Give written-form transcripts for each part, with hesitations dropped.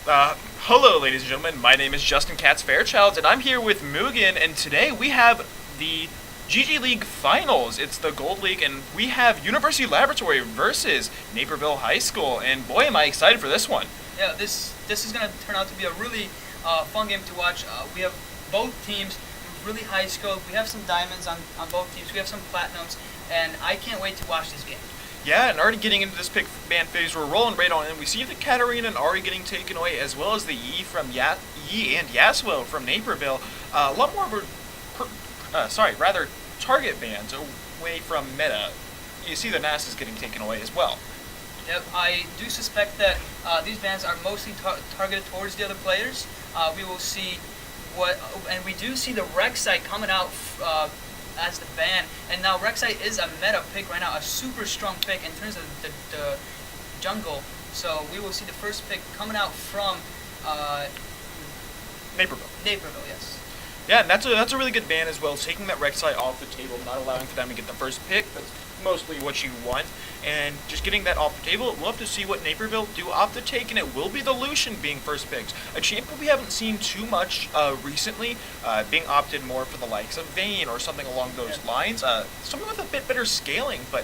Hello, ladies and gentlemen. My name is Justin Katz Fairchild, and I'm here with Mugen. And today we have the GG League Finals. It's the Gold League, and we have University Laboratory versus Naperville High School. And boy, am I excited for this one. Yeah, this is going to turn out to be a really fun game to watch. We have both teams really high scope. We have some diamonds on both teams. We have some platinums, and I can't wait to watch this game. Yeah, and already getting into this pick ban phase, we're rolling right on, and we see the Katarina and Ari getting taken away, as well as the Yi and Yasuo from Naperville. A lot more of rather target bans away from meta. You see the Nas is getting taken away as well. Yep, I do suspect that these bans are mostly targeted towards the other players. We will see and we do see the Rek'Sai coming out as the ban, and now Rek'Sai is a meta pick right now, a super strong pick in terms of the jungle. So we will see the first pick coming out from Naperville. Naperville, yes. Yeah, and that's a really good ban as well, taking that Rek'Sai off the table, not allowing for them to get the first pick. That's mostly what you want, and just getting that off the table. Love to see what Naperville do off the take, and it will be the Lucian being first picked. A champion we haven't seen too much recently, being opted more for the likes of Vayne or something along those lines. Something with a bit better scaling, but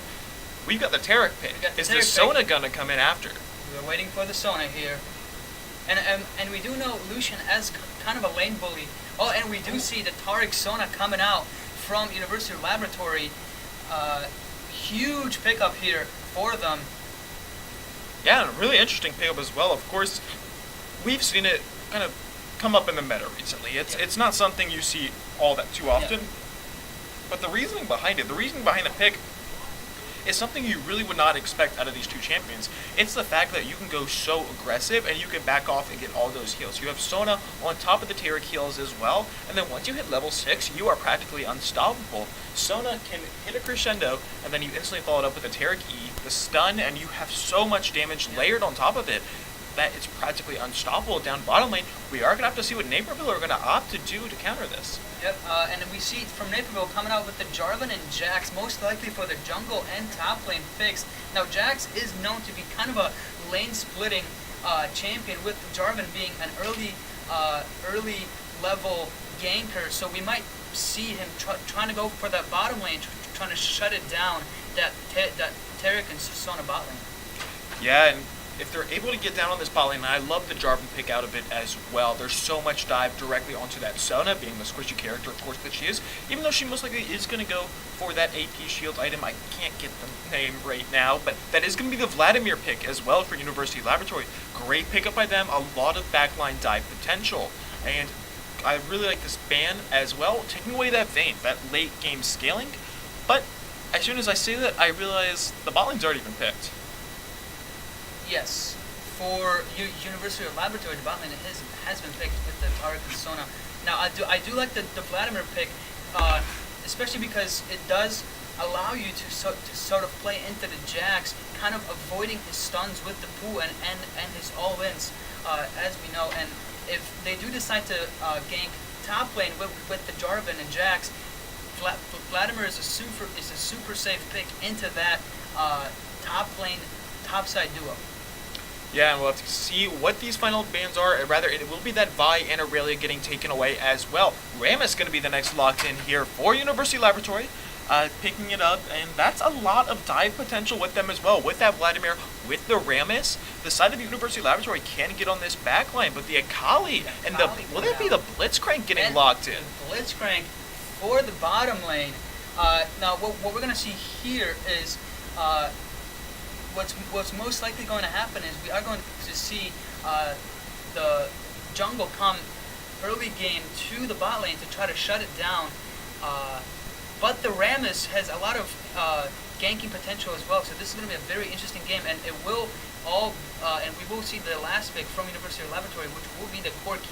we've got the Tarek pick. Is the Sona gonna come in after? We're waiting for the Sona here. And we do know Lucian as kind of a lane bully. Oh, and we do see the Tariq Sona coming out from University Laboratory. Huge pickup here for them. Yeah, and a really interesting pickup as well. Of course, we've seen it kind of come up in the meta recently. It's not something you see all that too often. Yeah. But the reasoning behind the pick is something you really would not expect out of these two champions. It's the fact that you can go so aggressive and you can back off and get all those heals. You have Sona on top of the Tarek heals as well, and then once you hit level 6, you are practically unstoppable. Sona can hit a crescendo, and then you instantly follow it up with the Tarek E, the stun, and you have so much damage layered on top of it that it's practically unstoppable down bottom lane. We are going to have to see what Naperville are going to opt to do to counter this. Yep, and we see from Naperville coming out with the Jarvan and Jax, most likely for the jungle and top lane picks. Now, Jax is known to be kind of a lane-splitting champion, with Jarvan being an early level ganker, so we might see him trying to go for that bottom lane, trying to shut it down, that Tarek and Sona bot lane. Yeah, and if they're able to get down on this bot lane, and I love the Jarvan pick out of it as well. There's so much dive directly onto that Sona, being the squishy character, of course, that she is. Even though she most likely is going to go for that AP shield item, I can't get the name right now, but that is going to be the Vladimir pick as well for University Laboratory. Great pickup by them, a lot of backline dive potential, and I really like this ban as well, taking away that Vayne, that late game scaling. But as soon as I say that, I realize the bot lane's already been picked. Yes, for University of Laboratory, the bot lane has been picked with the Tariq and Sona. Now, I do like the Vladimir pick, especially because it does allow you to sort of play into the Jax, kind of avoiding his stuns with the Poo and his all-ins, as we know. And if they do decide to gank top lane with the Jarvan and Jax, Vladimir is a super safe pick into that top lane topside duo. Yeah, and we'll have to see what these final bans are. Rather, it will be that Vi and Aurelia getting taken away as well. Rammus going to be the next locked in here for University Laboratory, picking it up, and that's a lot of dive potential with them as well. With that Vladimir, with the Rammus, the side of University Laboratory can get on this backline, but the Akali and will that be the Blitzcrank getting locked in? Blitzcrank for the bottom lane. Now, what we're going to see here is what's most likely going to happen is we are going to see the jungle come early game to the bot lane to try to shut it down. But the Rammus has a lot of ganking potential as well, so this is going to be a very interesting game, and it will and we will see the last pick from University Laboratory, which will be the Corki.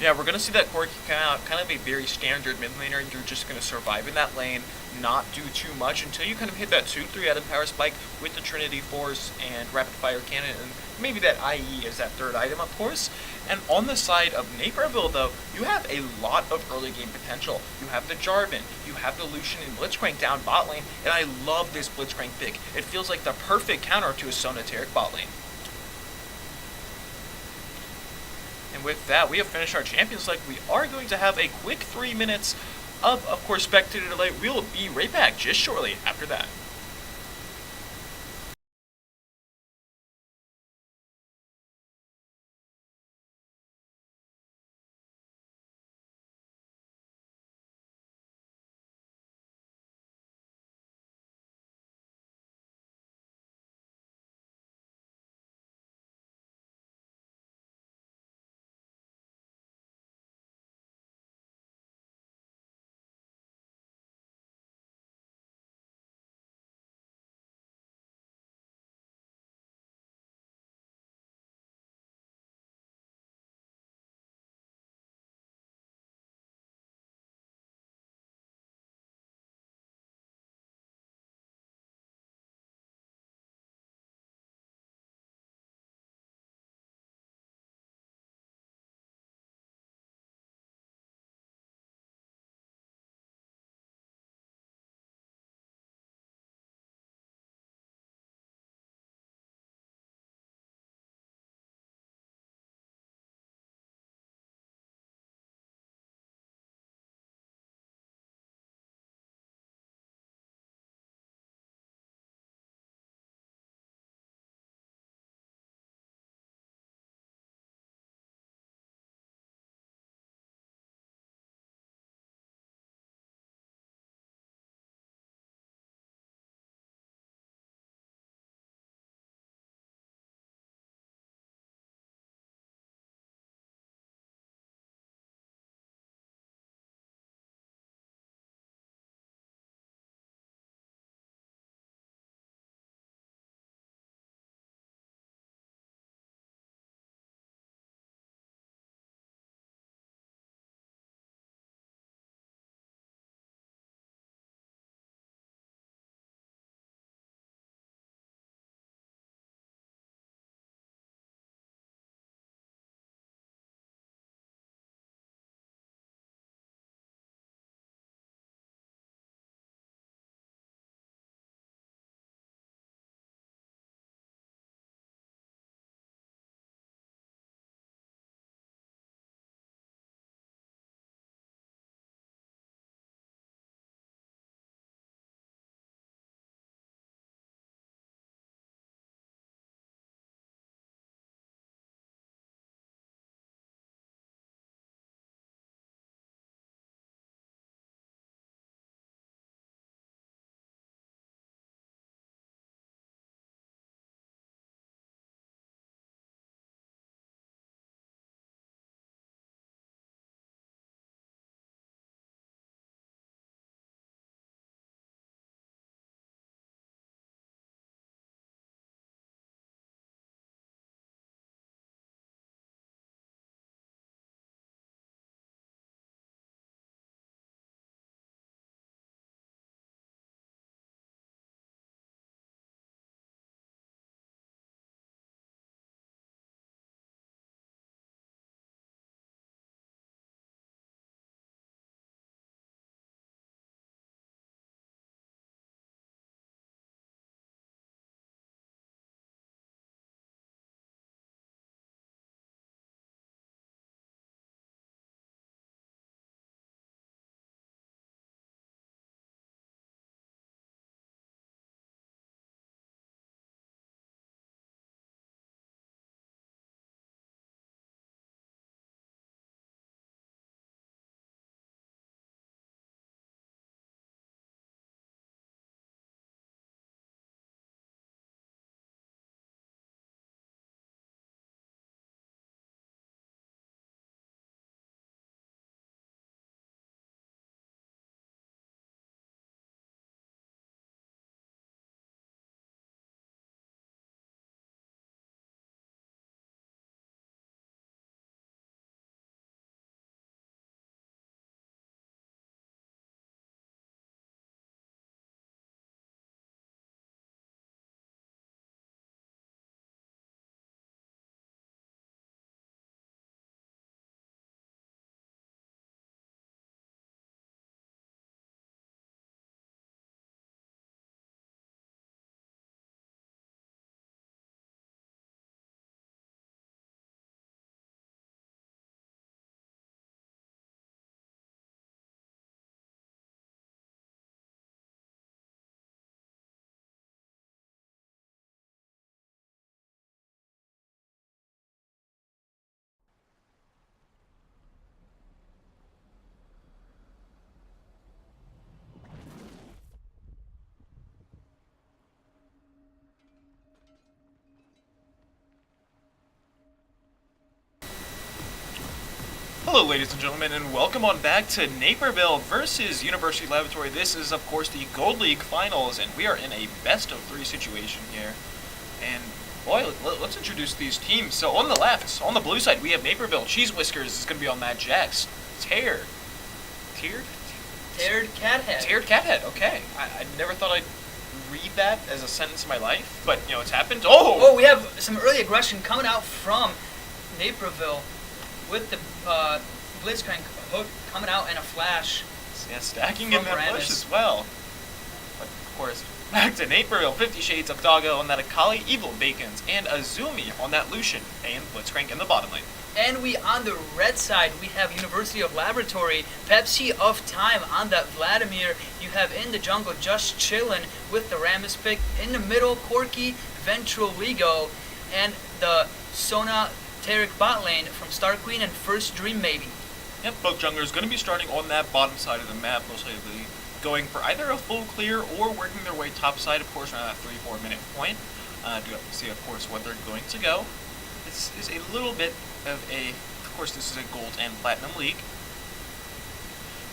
Yeah, we're going to see that Corki kind of a very standard mid laner. You're just going to survive in that lane, not do too much until you kind of hit that 2-3 item power spike with the Trinity Force and Rapid Fire Cannon, and maybe that IE is that third item, of course. And on the side of Naperville, though, you have a lot of early game potential. You have the Jarvan, you have the Lucian and Blitzcrank down bot lane, and I love this Blitzcrank pick. It feels like the perfect counter to a Sona Tarek bot lane. And with that, we have finished our Champions League. We are going to have a quick 3 minutes of course, spectator delay. We will be right back just shortly after that. Hello, ladies and gentlemen, and welcome on back to Naperville versus University Laboratory. This is, of course, the Gold League Finals, and we are in a best-of-3 situation here. And, boy, let's introduce these teams. So, on the left, on the blue side, we have Naperville. Cheese Whiskers is going to be on that. Jax. Taired Cathead. Taired Cathead, okay. I never thought I'd read that as a sentence in my life, but, you know, it's happened. Oh, we have some early aggression coming out from Naperville with the Blitzcrank hook coming out in a flash. Yeah, stacking in that Ramis. bush as well. But, of course, back to Naperville. 50 Shades of Doggo on that Akali, Evil Bacons, and Azumi on that Lucian, and Blitzcrank in the bottom lane. And on the red side, we have University of Laboratory, Pepsi of Time on that Vladimir. You have in the jungle just chilling with the Ramis pick. In the middle, Corky, Ventral Ligo, and the Sona Tarek bot lane from Star Queen and First Dream maybe. Yep, both junglers going to be starting on that bottom side of the map, most likely going for either a full clear or working their way top side, of course, around that 3-4 minute point. To see, of course, what they're going to go. This is a little bit of course, this is a gold and platinum league.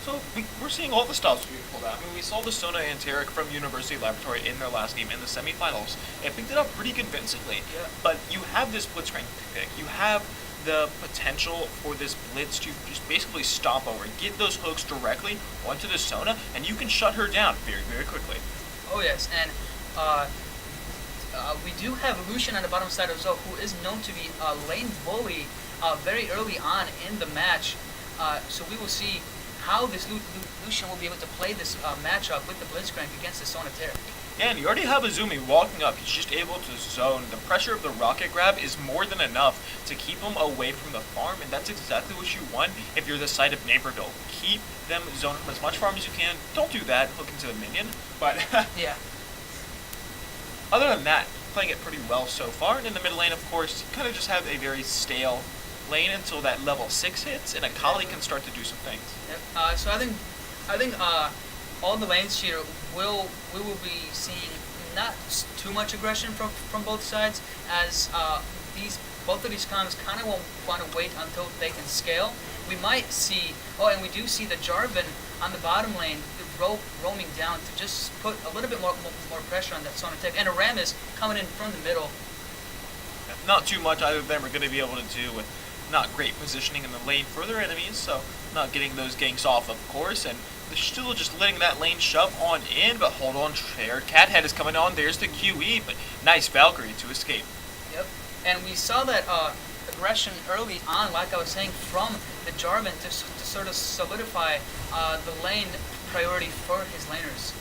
So we're seeing all the stops being pulled out. I mean, we saw the Sona and Tarek from University Laboratory in their last game in the semifinals. They picked it up pretty convincingly. Yeah. But you have this Blitzcrank pick. You have the potential for this Blitz to just basically stomp over, get those hooks directly onto the Sona, and you can shut her down very, very quickly. Oh yes, and we do have Lucian on the bottom side as well, who is known to be a lane bully very early on in the match. So we will see how this Lucian will be able to play this matchup with the Blitzcrank against the Sona Terra. Yeah, and you already have Azumi walking up. He's just able to zone. The pressure of the rocket grab is more than enough to keep him away from the farm, and that's exactly what you want if you're the side of Naperville. Keep them zoned from as much farm as you can. Don't do that, hook into the minion. But yeah. Other than that, playing it pretty well so far. And in the mid lane, of course, you kind of just have a very stale lane until that level 6 hits, and Akali can start to do some things. Yep. So I think all the lanes here we will be seeing not too much aggression from both sides, as both of these comms kind of won't want to wait until they can scale. We might see, and we do see the Jarvan on the bottom lane roaming down to just put a little bit more pressure on that Sona Tech, and a Ramis coming in from the middle. Not too much either of them are going to be able to do with not great positioning in the lane for their enemies, so not getting those ganks off, of course, and they're still just letting that lane shove on in, but hold on, Taired Cathead is coming on, there's the QE, but nice Valkyrie to escape. Yep, and we saw that aggression early on, like I was saying, from the Jarvan to sort of solidify the lane priority for his laners.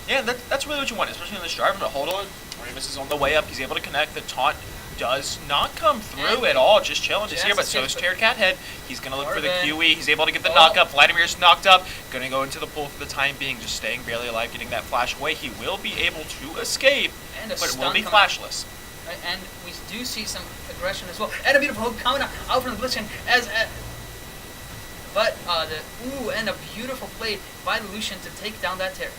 Yeah, that's really what you want, especially in this Jarvan, but hold on, Ramis is on the way up, he's able to connect, the taunt does not come through at all, just chilling just here, but so is Taired Cathead. He's going to look for the QE, he's able to get the knock up, Vladimir's knocked up, going to go into the pool for the time being, just staying barely alive, getting that flash away. He will be able to escape, but it will be flashless. Right, and we do see some aggression as well, and a beautiful hook coming out from the Blitzcrank, and a beautiful play by the Lucian to take down that Terra.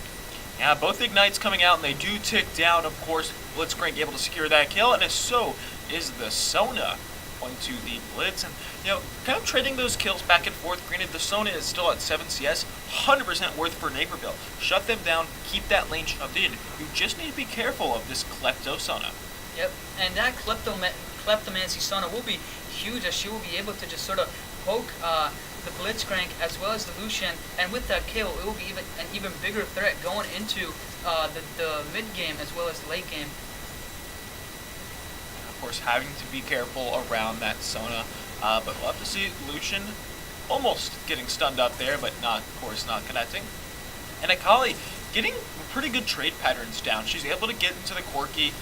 Yeah, both Ignites coming out, and they do tick down, of course. Blitzcrank able to secure that kill, and so is the Sona onto the Blitz. And, you know, kind of trading those kills back and forth. Granted, the Sona is still at 7 CS, 100% worth for Naperville. Shut them down, keep that lane shoved in. You just need to be careful of this Klepto Sona. Yep, and that Kleptomancy Sona will be huge, as she will be able to just sort of poke the Blitzcrank as well as the Lucian, and with that kill, it will be an even bigger threat going into the mid game as well as the late game. Of course, having to be careful around that Sona, but we'll have to see Lucian almost getting stunned up there, but not, of course, not connecting. And Akali getting pretty good trade patterns down. She's able to get into the Corky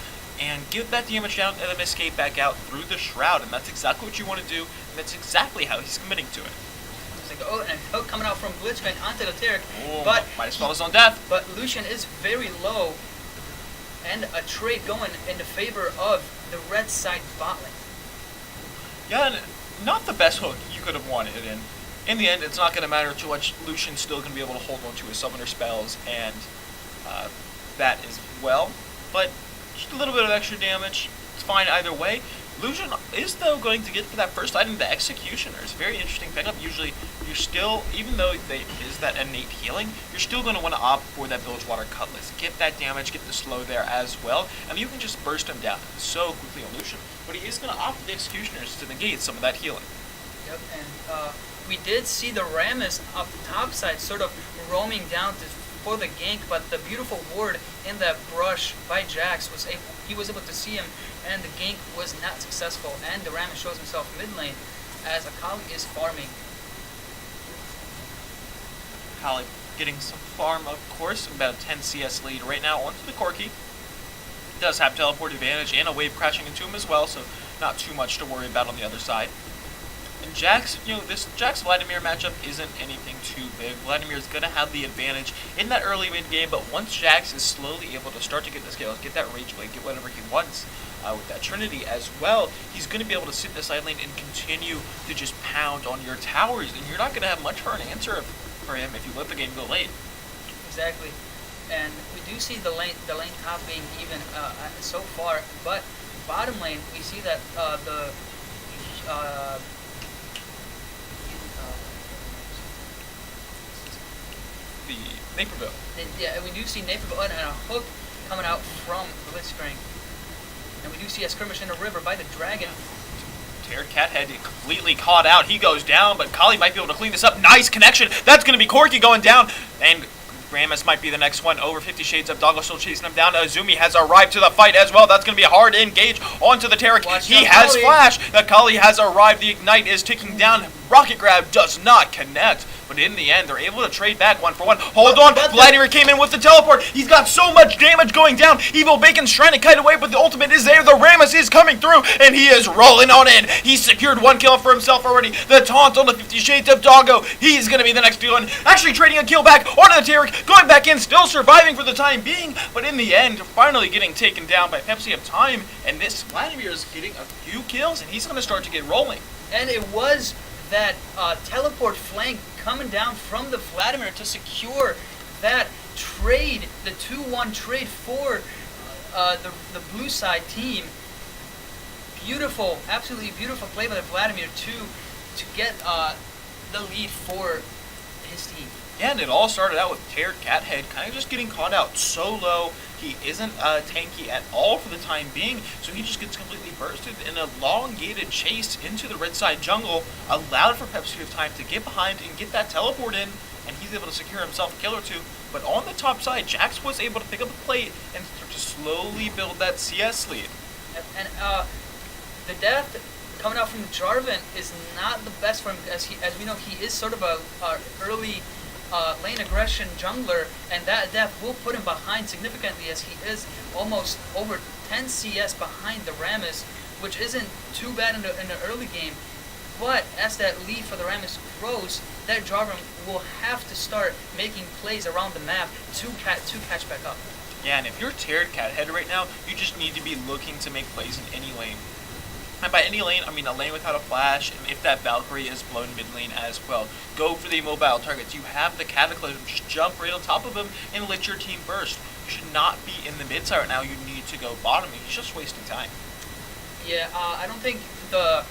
and get that damage down and then escape back out through the Shroud, and that's exactly what you want to do, and that's exactly how he's committing to it. And a hook coming out from Blitzcrank onto the Tarek, but might spell his own death. But Lucian is very low, and a trade going in the favor of the red side bot lane. Yeah, and not the best hook you could have wanted, and in the end, it's not going to matter too much. Lucian's still going to be able to hold on to his summoner spells, and that as well. But just a little bit of extra damage, it's fine either way. Lucian is, though, going to get for that first item, the Executioners. Very interesting pickup. Usually, you're still, even though there is that innate healing, you're still going to want to opt for that Bilgewater Cutlass. Get that damage, get the slow there as well, and you can just burst him down so quickly on Lucian. But he is going to opt for the Executioners to negate some of that healing. Yep, and we did see the Rammus off the top side sort of roaming down for the gank, but the beautiful ward in that brush by Jax was able to see him, and the gank was not successful, and the Rammus shows himself mid lane as Akali is farming. Akali getting some farm, of course, about a 10 CS lead right now onto the Corki. Does have teleport advantage and a wave crashing into him as well, so not too much to worry about on the other side. And Jax, this Jax-Vladimir matchup isn't anything too big. Vladimir is going to have the advantage in that early mid game, but once Jax is slowly able to start to get the scales, get that Rage Blade, get whatever he wants with that Trinity as well, he's going to be able to sit in the side lane and continue to just pound on your towers, and you're not going to have much for an answer for him if you let the game go late. Exactly. And we do see the lane top being even so far, but bottom lane we see that the Naperville. Yeah, we do see Naperville and a hook coming out from Blitzcrank. And we do see a skirmish in the river by the dragon. Teared Cathead completely caught out. He goes down, but Kali might be able to clean this up. Nice connection. That's going to be Corki going down. And Rammus might be the next one. Over 50 Shades of Doggo still chasing him down. Azumi has arrived to the fight as well. That's going to be a hard engage onto the Taric. He has flash. The Kali has arrived. The Ignite is ticking down. Rocket Grab does not connect. But in the end, they're able to trade back 1-for-1. Hold on, Vladimir came in with the teleport. He's got so much damage going down. Evil Bacon's trying to kite away, but the ultimate is there. The Rammus is coming through, and he is rolling on in. He's secured one kill for himself already. The taunt on the 50 Shades of Doggo. He's going to be the next one. Actually trading a kill back onto the Taric. Going back in, still surviving for the time being. But in the end, finally getting taken down by Pepsi of Time. And this Vladimir is getting a few kills, and he's going to start to get rolling. And it was that teleport flank coming down from the Vladimir to secure that trade, the 2-1 trade for the blue side team. Beautiful, absolutely beautiful play by the Vladimir to get the lead for his team. Yeah, and it all started out with Teared Cathead kind of just getting caught out so low. He isn't tanky at all for the time being, so he just gets completely bursted in a elongated chase into the red side jungle, allowed for Pepsi of Time to get behind and get that teleport in, and he's able to secure himself a kill or two. But on the top side, Jax was able to pick up the plate and start to slowly build that CS lead. And the death coming out from Jarvan is not the best for him, as we know he is sort of a early lane aggression jungler, and that death will put him behind significantly, as he is almost over 10 CS behind the Rammus, which isn't too bad in the early game. But as that lead for the Rammus grows, that Jarvan will have to start making plays around the map to catch back up. Yeah, and if you're Teared Cathead right now, you just need to be looking to make plays in any lane. And by any lane, I mean a lane without a flash, and if that Valkyrie is blown mid lane as well. Go for the mobile targets. You have the Cataclysm, just jump right on top of him and let your team burst. You should not be in the mid side right now. You need to go bottom. He's just wasting time. Yeah, I don't think the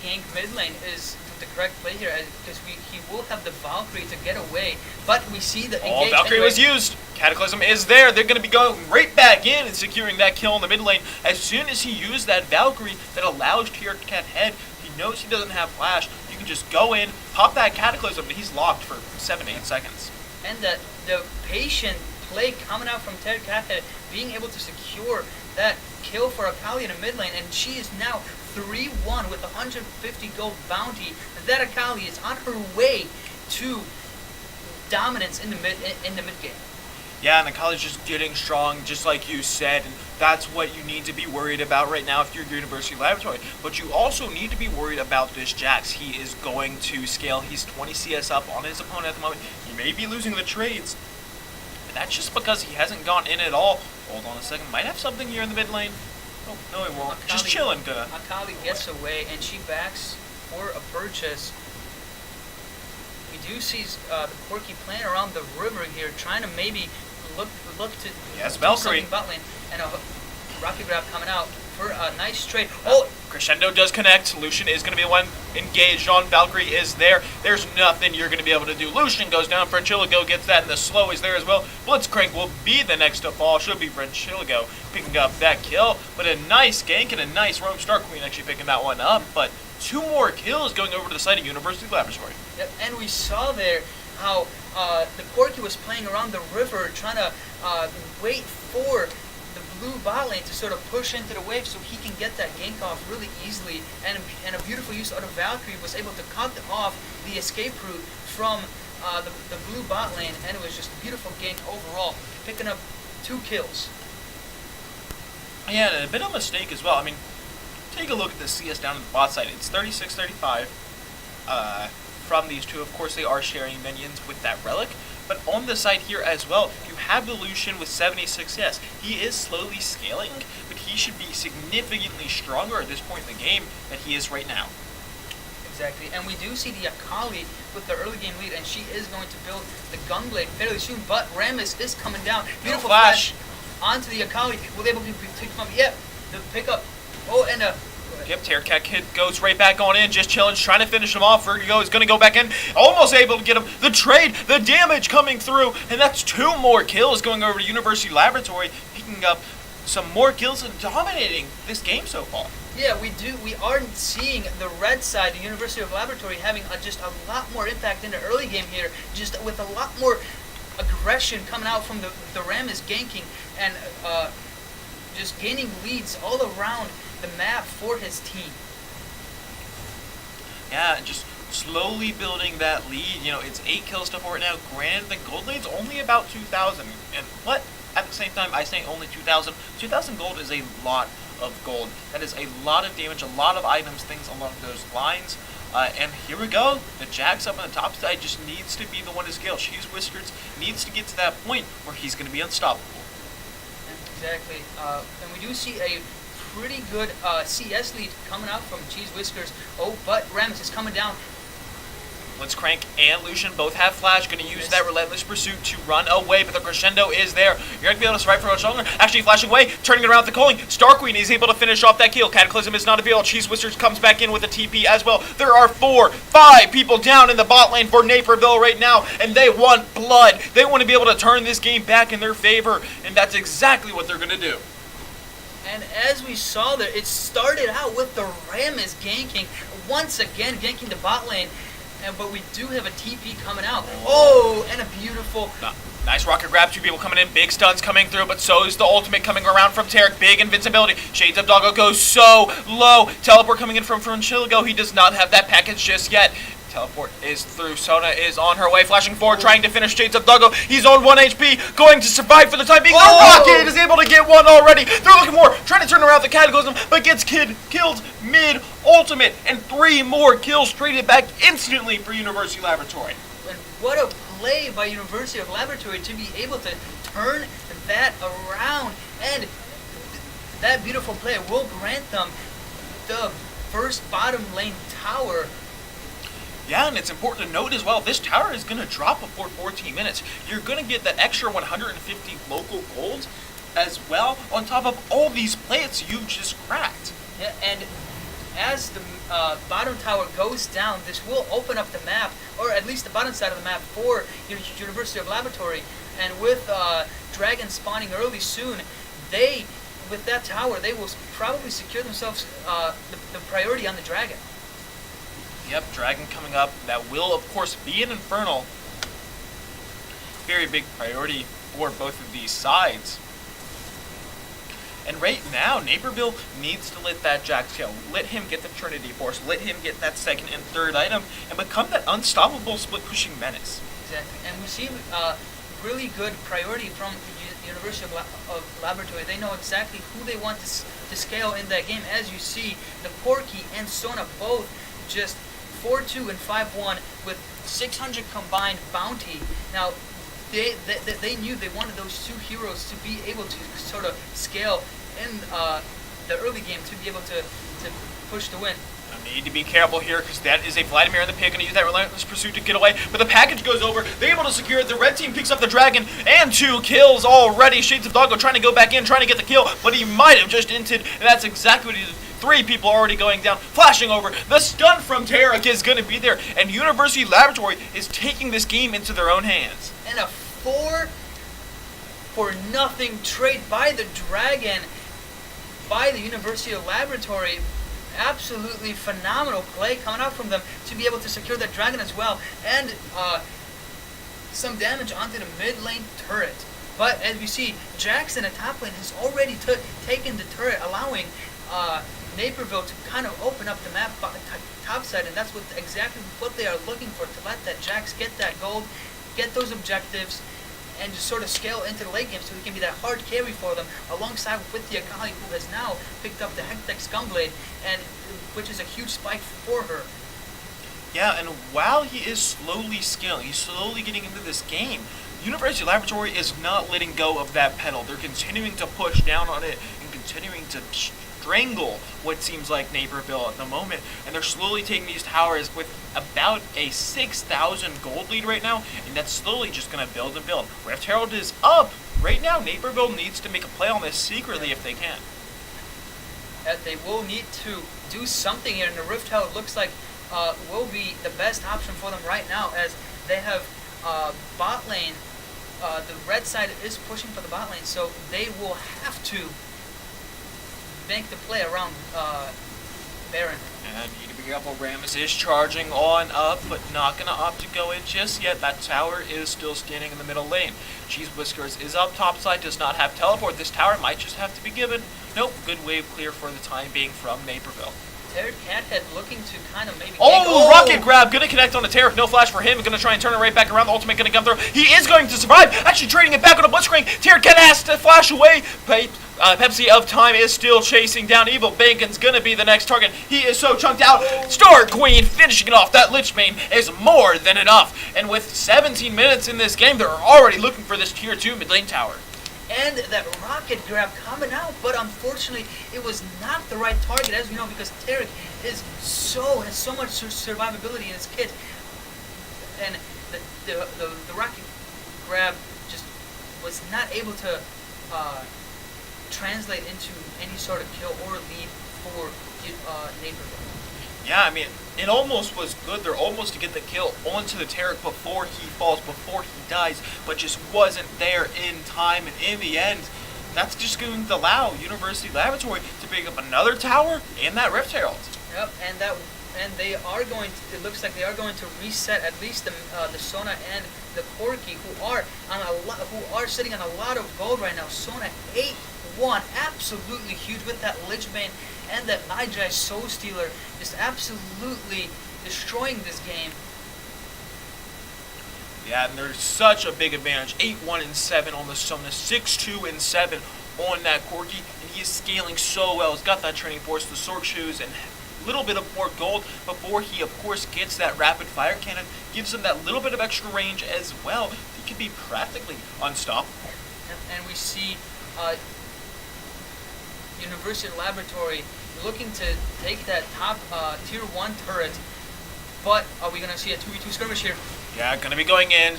gank mid lane is the correct play here, because he will have the Valkyrie to get away, but we see the engage. Valkyrie was used. Cataclysm is there. They're going to be going right back in and securing that kill in the mid lane. As soon as he used that Valkyrie that allows Teared Cathead, he knows he doesn't have flash. You can just go in, pop that Cataclysm, and he's locked for 7-8 seconds. And the patient play coming out from Teared Cathead, being able to secure that kill for Akali in the mid lane, and she is now 3-1 with 150 gold bounty. That Akali is on her way to dominance in the mid game. Yeah, and Akali's just getting strong, just like you said, and that's what you need to be worried about right now if you're University Laboratory. But you also need to be worried about this Jax. He is going to scale. He's 20 CS up on his opponent at the moment. He may be losing the trades, and that's just because he hasn't gone in at all. Hold on a second. Might have something here in the mid lane. Oh, no, he won't. Akali, just chilling. Akali gets away, and she backs for a purchase. We do see the Corki playing around the river here, trying to maybe look to Yes, do Valkyrie. something bot lane, and a Rocket Grab coming out for a nice trade. Oh, Crescendo does connect. Lucian is going to be the one engaged on. Valkyrie is there. There's nothing you're going to be able to do. Lucian goes down. Frenchiligo gets that, and the slow is there as well. Blitzcrank will be the next to fall. Should be Frenchiligo picking up that kill. But a nice gank and a nice roam. Star Queen actually picking that one up. But 2 more kills going over to the side of University Laboratory. Yep, and we saw there how the Corki was playing around the river, trying to wait for the blue bot lane to sort of push into the wave so he can get that gank off really easily. And a beautiful use out of Valkyrie was able to cut off the escape route from the blue bot lane, and it was just a beautiful gank overall, picking up 2 kills. Yeah, and a bit of a mistake as well. I mean, take a look at the CS down on the bot side. It's 36-35 from these two. Of course, they are sharing minions with that relic. But on the side here as well, you have the Lucian with 76. Yes, he is slowly scaling, but he should be significantly stronger at this point in the game than he is right now. Exactly, and we do see the Akali with the early game lead, and she is going to build the Gunblade fairly soon, but Rammus is coming down. Beautiful flash onto the Akali. Will they able to pick him up? Yep, the pickup. Oh, and Yep, Terracat Kid goes right back on in, just chilling, trying to finish him off. Vertigo is going to go back in, almost able to get him. The trade, the damage coming through, and that's 2 more kills going over to University Laboratory, picking up some more kills and dominating this game so far. Yeah, we are seeing the red side, the University of Laboratory, having just a lot more impact in the early game here, just with a lot more aggression coming out from the Rammus ganking and just gaining leads all around the map for his team. Yeah, just slowly building that lead. You know, it's 8 kills to 4 right now. Granted, the gold lead's only about 2,000. But at the same time, I say only 2,000. 2,000 gold is a lot of gold. That is a lot of damage, a lot of items, things along those lines. And here we go. The Jax up on the top side just needs to be the one to scale. Cheese Whiskers needs to get to that point where he's going to be unstoppable. Exactly. And we do see a pretty good CS lead coming out from Cheese Whiskers. Oh, but Rammus is coming down. Blitzcrank and Lucian both have flash, going to use that relentless pursuit to run away, but the crescendo is there. You're going to be able to survive for much longer. Actually flashing away, turning it around with the calling. Star Queen is able to finish off that kill. Cataclysm is not available. Cheese Whiskers comes back in with a TP as well. There are 4, 5 people down in the bot lane for Naperville right now, and they want blood. They want to be able to turn this game back in their favor, and that's exactly what they're going to do. And as we saw there, it started out with the Rammus ganking, once again ganking the bot lane. But we do have a TP coming out. Oh, and a beautiful... Nice rocket grab, 2 people coming in, big stuns coming through, but so is the ultimate coming around from Tarek. Big invincibility. Shades of Doggo goes so low. Teleport coming in from Chiligo. He does not have that package just yet. Teleport is through. Sona is on her way, flashing forward, trying to finish Shades of Doggo. He's on 1 HP, going to survive for the time being. The rocket is able to get 1 already. They're looking more, trying to turn around the Cataclysm, but gets killed mid ultimate, and 3 more kills traded back instantly for University Laboratory. And what a play by University of Laboratory to be able to turn that around, and that beautiful play will grant them the first bottom lane tower. Yeah, and it's important to note as well, this tower is going to drop before 14 minutes. You're going to get that extra 150 local gold as well, on top of all these plants you just cracked. Yeah, and as the bottom tower goes down, this will open up the map, or at least the bottom side of the map, for University of Laboratory. And with Dragon spawning early soon, with that tower, they will probably secure themselves the priority on the Dragon. Yep, Dragon coming up. That will, of course, be an Infernal. Very big priority for both of these sides. And right now, Naperville needs to let that Jax kill. Let him get the Trinity Force. Let him get that 2nd and 3rd item and become that unstoppable split-pushing menace. Exactly. And we see really good priority from the University of Laboratory. They know exactly who they want to scale in that game. As you see, the Porky and Sona both just 4-2 and 5-1 with 600 combined bounty. Now, they knew they wanted those 2 heroes to be able to sort of scale in the early game to be able to push the win. And Need to be careful here because that is a Vladimir in the pig, going to use that relentless pursuit to get away. But the package goes over. They're able to secure it. The red team picks up the dragon and 2 kills already. Shades of Doggo trying to go back in, trying to get the kill, but he might have just inted, and that's exactly what he did. 3 people already going down, flashing over. The stun from Tarek is going to be there, and University Laboratory is taking this game into their own hands. And a 4-for-nothing trade by the dragon, by the University of Laboratory. Absolutely phenomenal play coming out from them to be able to secure that dragon as well, and some damage onto the mid lane turret. But as we see, Jackson at top lane has already taken the turret, allowing Naperville to kind of open up the map top side, and that's exactly what they are looking for, to let that Jax get that gold, get those objectives, and just sort of scale into the late game so he can be that hard carry for them, alongside with the Akali, who has now picked up the Hectic Scumblade, and which is a huge spike for her. Yeah, and while he is slowly scaling, he's slowly getting into this game, University Laboratory is not letting go of that pedal. They're continuing to push down on it and continuing to strangle what seems like Naperville at the moment, and they're slowly taking these towers with about a 6,000 gold lead right now, and that's slowly just going to build and build. Rift Herald is up. Right now, Naperville needs to make a play on this secretly if they can. They will need to do something here, and the Rift Herald looks like will be the best option for them right now, as they have bot lane. The red side is pushing for the bot lane, so they will have to make the play around Baron. And need to be careful. Rammus is charging on up, but not going to opt to go in just yet. That tower is still standing in the middle lane. Cheese Whiskers is up top side, does not have teleport. This tower might just have to be given. Nope, good wave clear for the time being from Naperville. Tarek Cathead looking to kind of maybe rocket grab, gonna connect on the Tarek, no flash for him, gonna try and turn it right back around, the ultimate gonna come through, he is going to survive, actually trading it back on a blitzcrank, Tarek Cathead has to flash away, Pepsi of Time is still chasing down, Evil Bacon's gonna be the next target, he is so chunked out, Star Queen finishing it off, that Lich Bane is more than enough, and with 17 minutes in this game, they're already looking for this tier 2 mid lane tower. And that rocket grab coming out, but unfortunately it was not the right target, as we know, because Tarek has so much survivability in his kit, and the rocket grab just was not able to translate into any sort of kill or lead for Naperville. Yeah, I mean, it almost was good. They're almost to get the kill onto the Tarek before he falls, before he dies, but just wasn't there in time. And in the end, that's just going to allow University Laboratory to pick up another tower and that Rift Herald. Yep, and they are going to, it looks like they are going to reset at least the Sona and the Corki, who are sitting on a lot of gold right now. Sona 8-1, absolutely huge with that Lich Bane and that Nightjai Soul Stealer, just absolutely destroying this game. Yeah, and there's such a big advantage. 8-1-7 on the Sona, 6-2-7 on that Corki, and he is scaling so well. He's got that training force, the sword shoes, and a little bit of more gold before he, of course, gets that rapid fire cannon. Gives him that little bit of extra range as well. He can be practically unstoppable. And we see University Laboratory looking to take that top tier 1 turret, but are we going to see a 2v2 skirmish here? Yeah, going to be going in.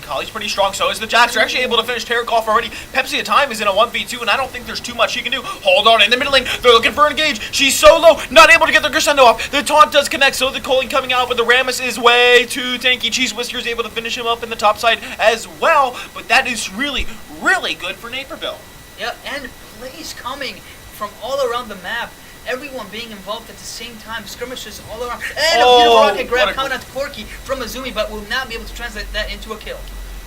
Kali's pretty strong, so is the Jax. They're actually able to finish Tarek off already. Pepsi at Time is in a 1v2, and I don't think there's too much he can do. Hold on, in the middle lane, they're looking for engage. She's so low, not able to get the crescendo off. The taunt does connect, so the Colin coming out, but the Rammus is way too tanky. Cheese Whiskers able to finish him up in the top side as well, but that is really, really good for Naperville. Yeah, and plays coming from all around the map. Everyone being involved at the same time. Skirmishes all around. And a beautiful rocket grab coming out to Corki from Azumi, but will not be able to translate that into a kill.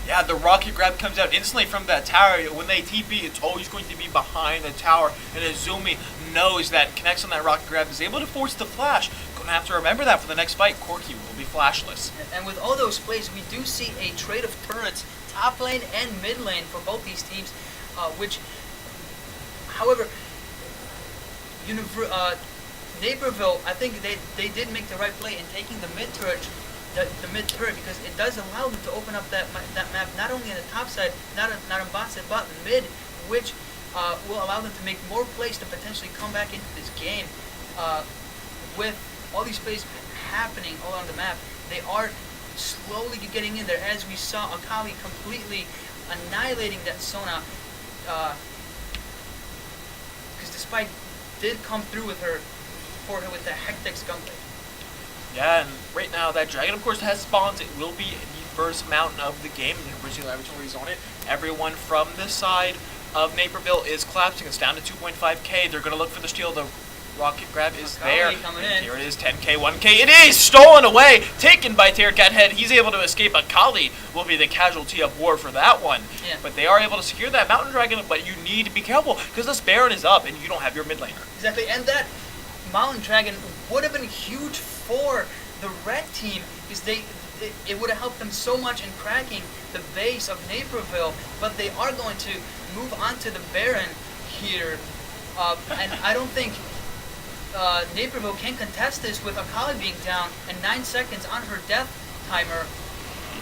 Yeah, the rocket grab comes out instantly from that tower. When they TP, it's always going to be behind the tower. And Azumi knows that, connects on that rocket grab, is able to force the flash. Gonna have to remember that for the next fight. Corki will be flashless. And with all those plays, we do see a trade of turrets, top lane and mid lane for both these teams, which, however, Naperville, I think they did make the right play in taking the mid turret, because it does allow them to open up that map not only on the top side, not on bot side, but mid, which will allow them to make more plays to potentially come back into this game with all these plays happening all on the map. They are slowly getting in there, as we saw Akali completely annihilating that Sona. Because despite did come through with her with the Hectic's gunblade. Yeah, and right now that dragon, of course, has spawns. It will be the first mountain of the game. University Laboratory is on it. Everyone from this side of Naperville is collapsing. It's down to 2.5k. They're going to look for the steal. The rocket grab is there. Coming and in. here it is, 10k, 1k. It is stolen away, taken by Terracat Head. He's able to escape. Akali will be the casualty of war for that one. Yeah. But they are able to secure that mountain dragon. But you need to be careful because this Baron is up and you don't have your mid laner. Exactly, and that Mountain Dragon would have been huge for the red team because it would have helped them so much in cracking the base of Naperville, but they are going to move on to the Baron here, and I don't think Naperville can contest this with Akali being down and 9 seconds on her death timer.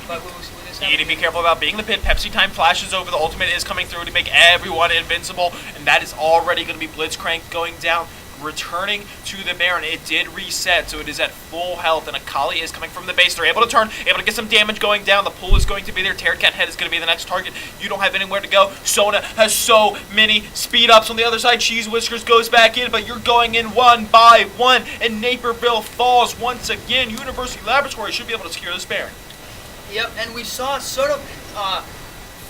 But you need to be careful about being the pit. Pepsi time flashes over. The ultimate is coming through to make everyone invincible, and that is already going to be Blitzcrank going down, returning to the Baron. It did reset, so it is at full health, and Akali is coming from the base. They're able to turn, able to get some damage going down. The pull is going to be there. Terracat Head is going to be the next target. You don't have anywhere to go. Sona has so many speed ups on the other side. Cheese Whiskers goes back in, but you're going in one by one, and Naperville falls once again. University Laboratory should be able to secure this Baron. Yep, and we saw sort of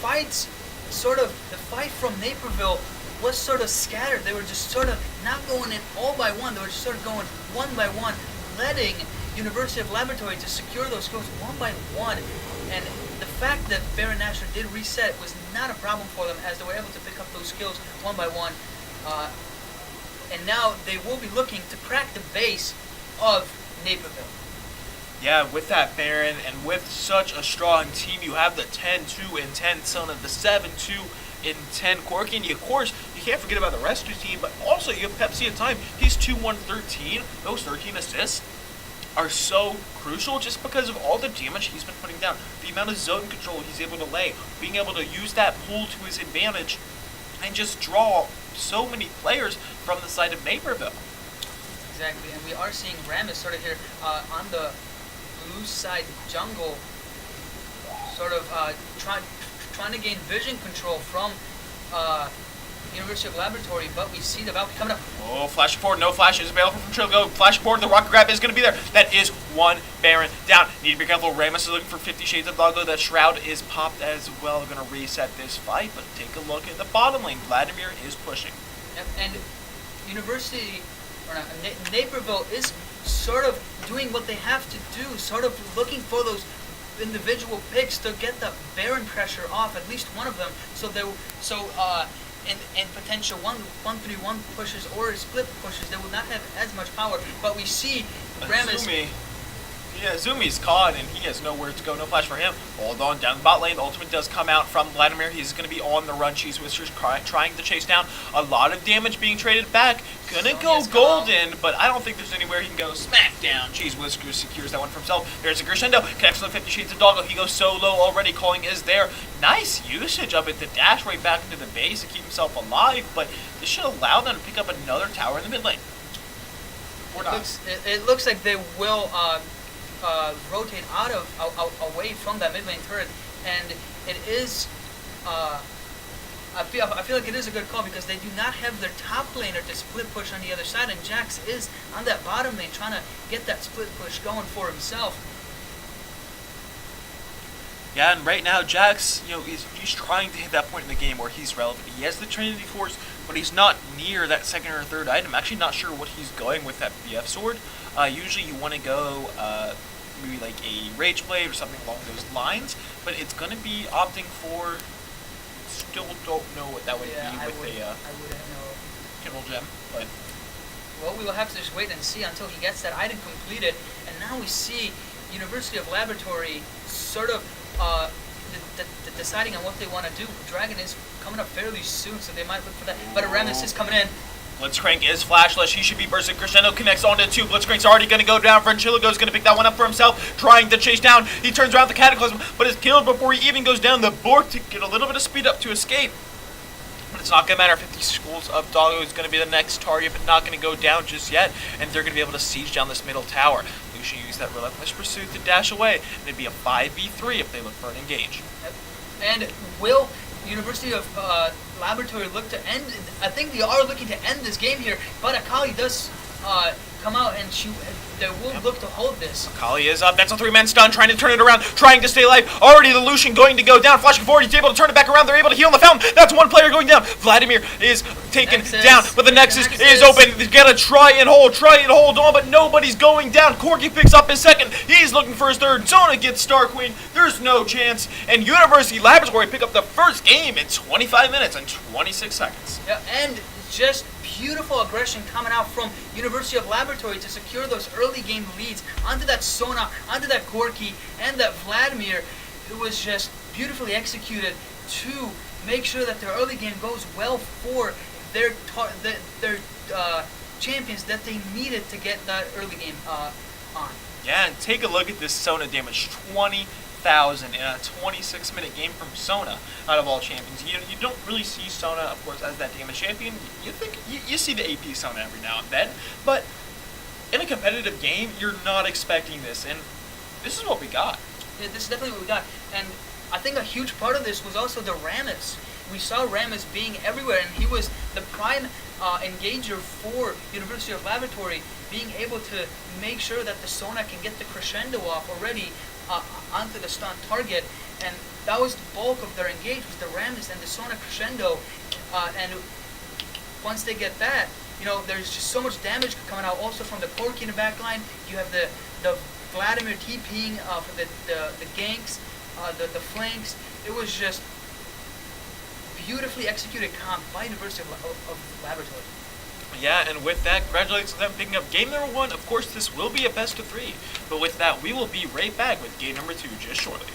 fights, the fight from Naperville was sort of scattered. They were just sort of not going in all by one. They were just sort of going one by one, letting University of Laboratory to secure those kills one by one. And the fact that Baron Nashor did reset was not a problem for them, as they were able to pick up those kills one by one. And now they will be looking to crack the base of Naperville. Yeah, with that Baron and with such a strong team, you have the 10-2 and 10 son of the 7-2 and 10 Corky. And of course, you can't forget about the rest of the team, but also you have Pepsi at time. He's 2-1-13. Those 13 assists are so crucial just because of all the damage he's been putting down. The amount of zone control he's able to lay, being able to use that pull to his advantage, and just draw so many players from the side of Naperville. Exactly, and we are seeing Rammus sort of here on the blue side jungle, sort of trying to gain vision control from University of Laboratory, but we see the Valkyrie coming up. Oh, flash forward, no flash is available from Trilgo. Flash forward, the rocket grab is going to be there. That is one Baron down. Need to be careful. Rammus is looking for 50 Shades of Doggo. That Shroud is popped as well. Going to reset this fight, but take a look at the bottom lane. Vladimir is pushing. Yep, and University, or not, Naperville is sort of doing what they have to do, sort of looking for those individual picks to get the Baron pressure off, at least one of them, in potential 1-3-1 pushes or split pushes, they will not have as much power. But we see Rammus. Zumi's caught, and he has nowhere to go. No flash for him. Hold on, down the bot lane. The ultimate does come out from Vladimir. He's going to be on the run. Cheese Whiskers trying to chase down. A lot of damage being traded back. Gonna go golden, but I don't think there's anywhere he can go. Smack down. Cheese Whiskers secures that one for himself. There's a Crescendo. Connects with the 50 Shades of Doggo. He goes solo already. Calling is there. Nice usage of it to dash right back into the base to keep himself alive, but this should allow them to pick up another tower in the mid lane. It looks like they will rotate away from that mid lane turret, and it is I feel like it is a good call because they do not have their top laner to split push on the other side, and Jax is on that bottom lane trying to get that split push going for himself. Yeah, and right now Jax, he's trying to hit that point in the game where he's relevant. He has the Trinity Force, but he's not near that second or third item. I'm actually not sure what he's going with that BF sword. Usually you want to go maybe like a Rage Blade or something along those lines, but it's going to be opting for, still don't know what that would be with a Kindle Gem, but... Well, we will have to just wait and see until he gets that item completed, and now we see University of Laboratory sort of deciding on what they want to do. Dragon is coming up fairly soon, so they might look for that. But Rammus is coming in. Blitzcrank is flashless. He should be bursting. Crescendo connects onto 2. Blitzcrank's already going to go down. Frenchillago's going to pick that one up for himself, trying to chase down. He turns around the Cataclysm, but is killed before he even goes down the board to get a little bit of speed up to escape. But it's not going to matter if the schools of Doggo is going to be the next target, but not going to go down just yet, and they're going to be able to siege down this middle tower. Lucian used that relentless pursuit to dash away, and it'd be a 5v3 if they look for an engage. Yep. And will University of Laboratory look to end? I think they are looking to end this game here, but Akali does come out and they will look to hold this. Akali is up. That's a 3-man stun, trying to turn it around, trying to stay alive. Already the Lucian going to go down. Flashing forward, he's able to turn it back around. They're able to heal in the fountain. That's one player going down. Vladimir is taken down, but the Nexus is open. He's gonna try and hold on, but nobody's going down. Corky picks up his second. He's looking for his third. Zona gets Star Queen. There's no chance. And University Laboratory pick up the first game in 25 minutes and 26 seconds. Yeah, and just beautiful aggression coming out from University of Laboratory to secure those early game leads onto that Sona, onto that Gorky, and that Vladimir. It was just beautifully executed to make sure that their early game goes well for their champions that they needed to get that early game on. Yeah, and take a look at this Sona damage. 20,000 in a 26-minute game from Sona out of all champions. You don't really see Sona, of course, as that damage champion. You see the AP Sona every now and then, but in a competitive game, you're not expecting this, and this is what we got. Yeah, this is definitely what we got, and I think a huge part of this was also the Rammus. We saw Rammus being everywhere, and he was the prime engager for University of Laboratory, being able to make sure that the Sona can get the crescendo off already onto the stun target, and that was the bulk of their engage, was the Rammus and the Sona crescendo, and once they get that, there's just so much damage coming out also from the Corky in the back line. You have the Vladimir TPing for the ganks, the flanks. It was just beautifully executed comp by University of Laboratory. Yeah, and with that, congratulations on them picking up game number 1. Of course, this will be a best of 3. But with that, we will be right back with game number 2 just shortly.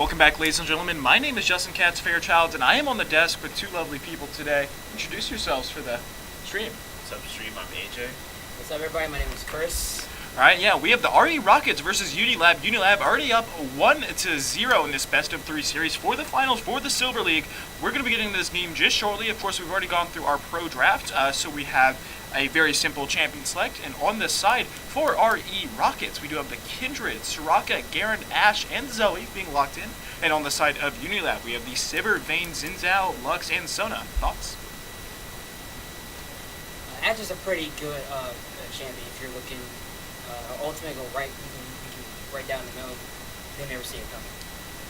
Welcome back, ladies and gentlemen. My name is Justin Katz Fairchild, and I am on the desk with two lovely people today. Introduce yourselves for the stream. What's up, stream? I'm AJ. What's up, everybody? My name is Chris. Alright, yeah, we have the RE Rockets versus Unilab. Unilab already up 1-0 in this best-of-3 series for the finals for the Silver League. We're going to be getting to this game just shortly. Of course, we've already gone through our pro draft, so we have a very simple champion select. And on this side, for RE Rockets, we do have the Kindred, Soraka, Garen, Ash, and Zoe being locked in. And on the side of Unilab, we have the Sivir, Vayne, Xin Lux, and Sona. Thoughts? Ash is a pretty good champion if you're looking ultimate go right. You can right down the middle. They never see it coming.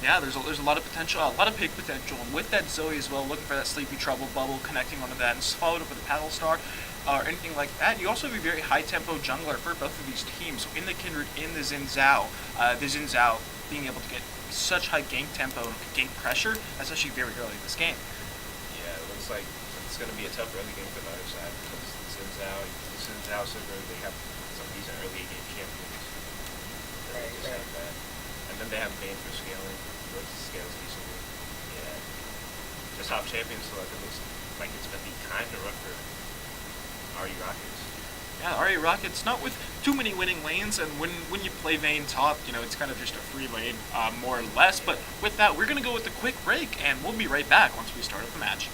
Yeah, there's a lot of potential, a lot of big potential, and with that Zoe as well, looking for that Sleepy Trouble bubble, connecting onto that, and followed up with a Paddle Star, or anything like that. You also have a very high-tempo jungler for both of these teams. So in the Kindred, in the Xin Zhao being able to get such high gank tempo and gank pressure, that's actually very early in this game. Yeah, it looks like it's going to be a tough early game for the other side because Xin Zhao Silver, they have some decent early game champions. They just have that. And then they have Vayne for scaling. Which scales decently. Yeah. Just top champions, so like it looks like it's going to be kind of rough for RE Rockets. Yeah, RE Rockets, not with too many winning lanes, and when you play Vayne top, you know, it's kind of just a free lane, more or less. But with that, we're going to go with a quick break, and we'll be right back once we start up the match.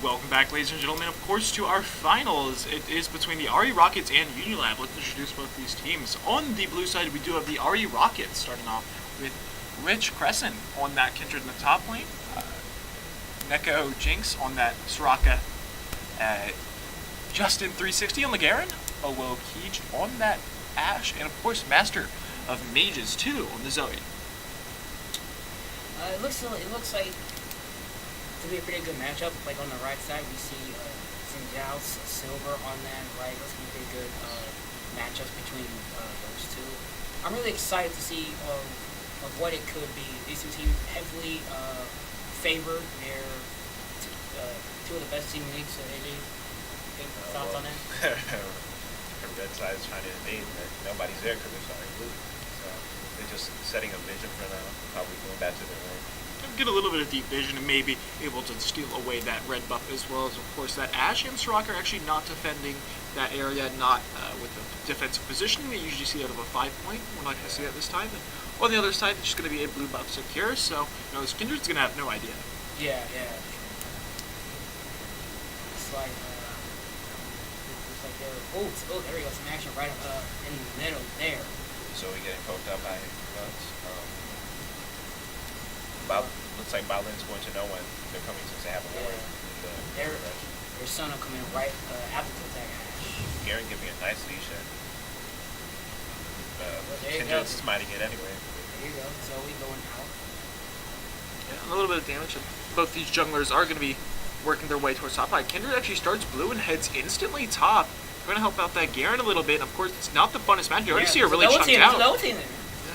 Welcome back, ladies and gentlemen, of course, to our finals. It is between the RE Rockets and Unilab. Let's introduce both these teams. On the blue side, we do have the RE Rockets, starting off with Rich Crescent on that Kindred in the top lane. Neko Jinx on that Soraka. Justin 360 on the Garen. Owo Keej on that Ash. And, of course, Master of Mages, too, on the Zoe. It looks like to be a pretty good matchup. Like on the right side, we see Xin Zhao's Silver on that right. Looks like a pretty good matchups between those two. I'm really excited to see of what it could be. These two teams heavily favored. They're two of the best team leagues. So AJ, think thoughts on that? Red side is trying to invade, but nobody's there because they're starting blue. So they're just setting a vision for now, probably going back to their way. Get a little bit of deep vision and maybe able to steal away that red buff, as well as, of course, that Ash and Soraka are actually not defending that area, not with the defensive positioning they usually see out of a 5-point. We're not going to see that this time. And on the other side, it's just going to be a blue buff secure, so this Kindred's going to have no idea. Yeah. It's like they're there we go, some action right in the middle there. So we getting poked out by Bugs. Looks like Balin's going to know when they're coming since they have a ward. Their son will come in right after the attack. Garen giving a nice leash in. There you go. Kindred's smiting it anyway. There you go. Zoe going out. Yeah, a little bit of damage. Both these junglers are going to be working their way towards top. Kindred actually starts blue and heads instantly top. Going to help out that Garen a little bit. And of course, it's not the funnest match. You already see her really chunked out.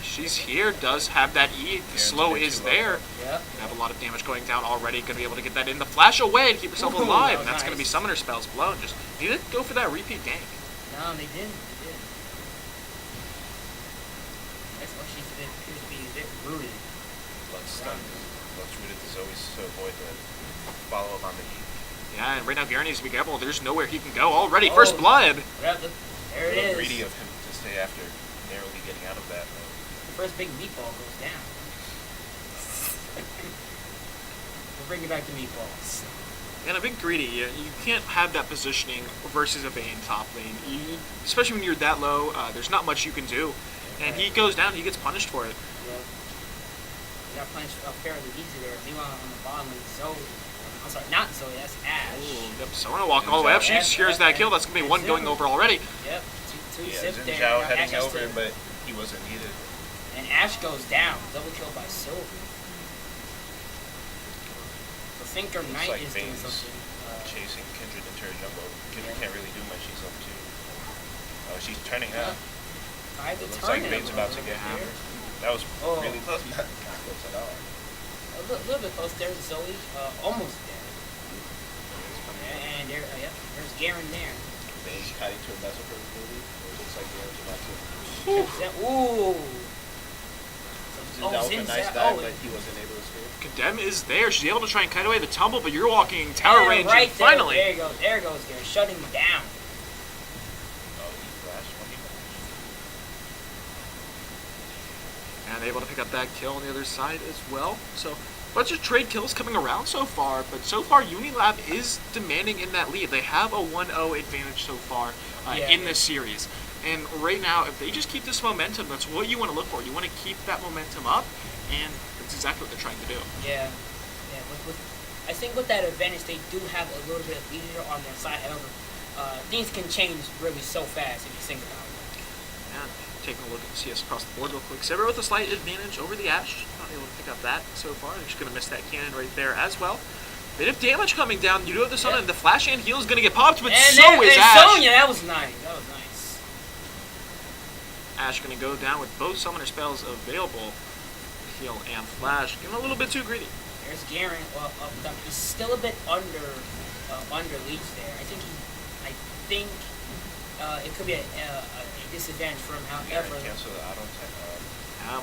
She's here, does have that E. The slow is there. Yep. Have a lot of damage going down already. Going to be able to get that in. The flash away and keep herself alive. And that's going to be summoner spells blown. Just need to go for that repeat gank. No, they didn't. That's what she appears to be a bit rooted. Looks rooted to Zoe to avoid the follow up on the E. Yeah, and right now Garen needs to be careful. There's nowhere he can go already. First blood. There it is. Greedy of him to stay after narrowly getting out of that. The first big meatball goes down. We'll bring it back to meatballs. And a bit greedy. You can't have that positioning versus a Vayne top lane. Especially when you're that low, there's not much you can do. And he goes down, he gets punished for it. Yeah. He got punished fairly easy there. Meanwhile, on the bottom lane, Zoe. I'm sorry, not Zoe, that's Ash. Ooh, yep, so I'm going to walk all the way up. She secures that kill. That's going to be one going over already. Yep, two zip there. Zhao heading over, but he wasn't needed. And Ash goes down, double kill by Silver. The Thinker Knight like is doing something. Chasing Kindred into her jungle. Kindred can't really do much, she's up 2. Oh, she's turning up. It looks like Vayne's about to get hammered. That was really close, not close at all. A little bit close. There's Zoe, almost there. And there's Garen there. Vayne's hiding to a mezzo for the movie. It looks like Garen's about to. Ooh. That was a nice dive, but he wasn't able to escape. Kadem is there. She's able to try and kite away the tumble, but you're walking tower range, right and finally. There goes Garen, shutting him down. Oh, he flashed. And able to pick up that kill on the other side as well. So, bunch of trade kills coming around so far, but so far Unilab is demanding in that lead. They have a 1-0 advantage so far in this series. And right now, if they just keep this momentum, that's what you want to look for. You want to keep that momentum up, and that's exactly what they're trying to do. Yeah. I think with that advantage, they do have a little bit of leader on their side. However, things can change really so fast if you think about it. And taking a look at the CS across the board real quick. Saber with a slight advantage over the Ashe. Not able to pick up that so far. They're just going to miss that cannon right there as well. Bit of damage coming down. You do have the sun, and the flash and heal is going to get popped, but and so is Ashe. Sonya, that was nice. Ashe going to go down with both summoner spells available. Heal and flash. Getting a little bit too greedy. There's Garen. He's still a bit under leech there. I think it could be a disadvantage for him. However, Cancel the auto attack.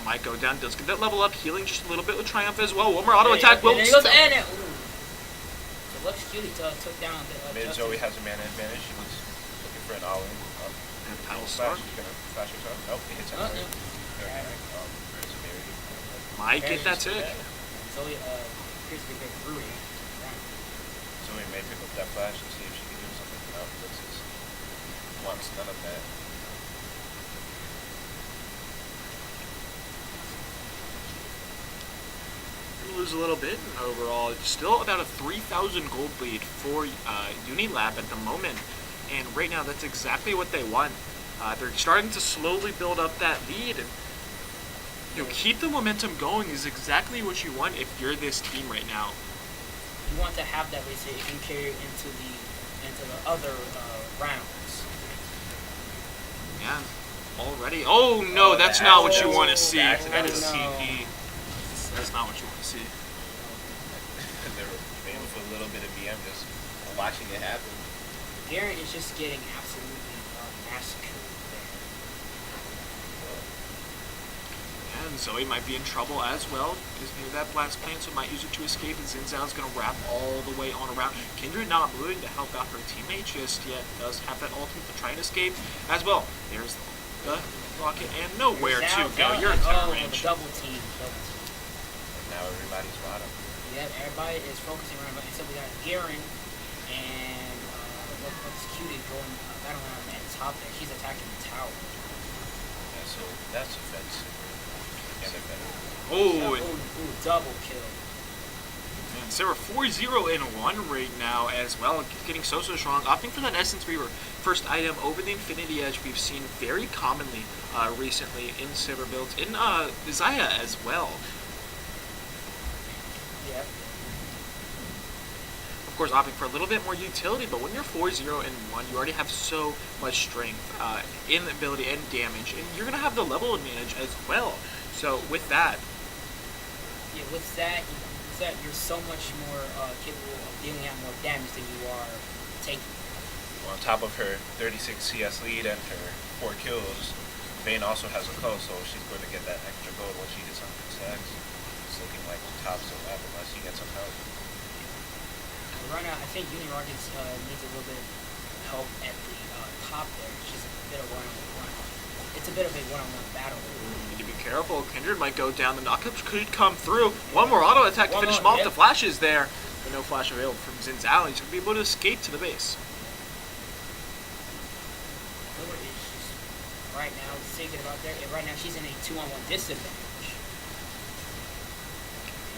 Might go down. Does get that level up. Healing just a little bit with Triumph as well. One more auto attack. There he goes. And it. So looks cute. He took down a bit. Mid Zoe has a mana advantage. She was looking for an all-in. And Paddle Star. Star. She's going to flash herself. Nope, it hits him. Might get that tick. Zoe appears to be very rooted. Zoe may pick up that flash and see if she can do something. No, this is wants none of that. Lose a little bit. Overall, it's still about a 3,000 gold lead for Unilab at the moment. And right now, that's exactly what they want. They're starting to slowly build up that lead, and keep the momentum going is exactly what you want if you're this team right now. You want to have that lead so you can carry it into the other rounds. Yeah. already. Oh no, Oh, that's the not what you accident- want to see. the That accidental is no. TP. that's not what you want to see. They were aiming for a little bit of BM, just watching it happen. Garen is just getting absolutely massacred there. And Zoe might be in trouble as well, because near that blast plan, so might use it to escape, and Xin Zhao's going to wrap all the way on around. Kindred not moving to help out her teammate just yet, does have that ultimate to try and escape as well. There's the rocket, and nowhere to go. You're in tower range. Double team. And now everybody's bottom. Yeah, everybody is focusing around, but except we got Garen and what's Cutie going battling around at the top there. She's attacking the tower. Yeah, so that's offensive. And offensive. Oh, Ooh, double kill. and Sarah 4-0 in 1 right now as well, getting so strong, opting for that Essence Reaver first item over the Infinity Edge we've seen very commonly recently in Saber builds, in Zaya as well. Yep. Of course, opting for a little bit more utility, but when you're 4-0 in 1, you already have so much strength in ability and damage, and you're going to have the level advantage as well. So with that, Yeah, with that, you're so much more capable of dealing out more damage than you are taking. On top of her 36 CS lead and her 4 kills, Vayne also has a close, so she's going to get that extra gold once she gets on 6 stacks. It's looking like tops of that unless she gets some help. Right now, I think Uni Rockets needs a little bit of help at the top there. It's just a bit of one-on-one. It's a bit of a one-on-one battle. need to be careful. Kindred might go down. The knockups could come through. One more auto attack to One finish him more, off. yep. The flash is there, but no flash available from Xin Zhao. He's going to be able to escape to the base. Lillard is just right now thinking about that. Right now, she's in a 2-on-1 disadvantage.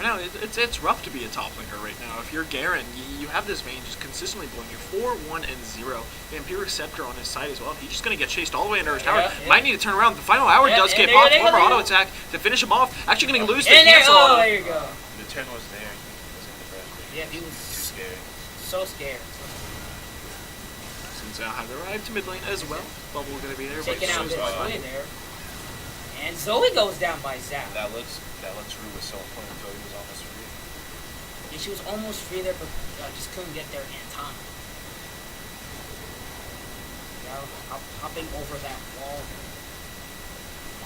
Right now, it's rough to be a top laner right now. If you're Garen, you have this Vayne just consistently blowing you 4-1 and 0. Vampiric Scepter on his side as well. He's just going to get chased all the way into his tower. Yeah. Might need to turn around. The final hour Yeah, does and get there- popped. there you One more go, auto attack to finish him off. Actually going to lose the And there, cancel oh, on there him. you go. The turn was there. He wasn't the first. Yeah, he was Too scared. so scared. Xin Zhao has arrived to mid lane as well. Bubble going to be there. Taking out so his far. way there. And Zoe goes down by Zap. That looks Rue was so important until he was almost free. Yeah, she was almost free there, but just couldn't get there in time. Now, hopping over that wall.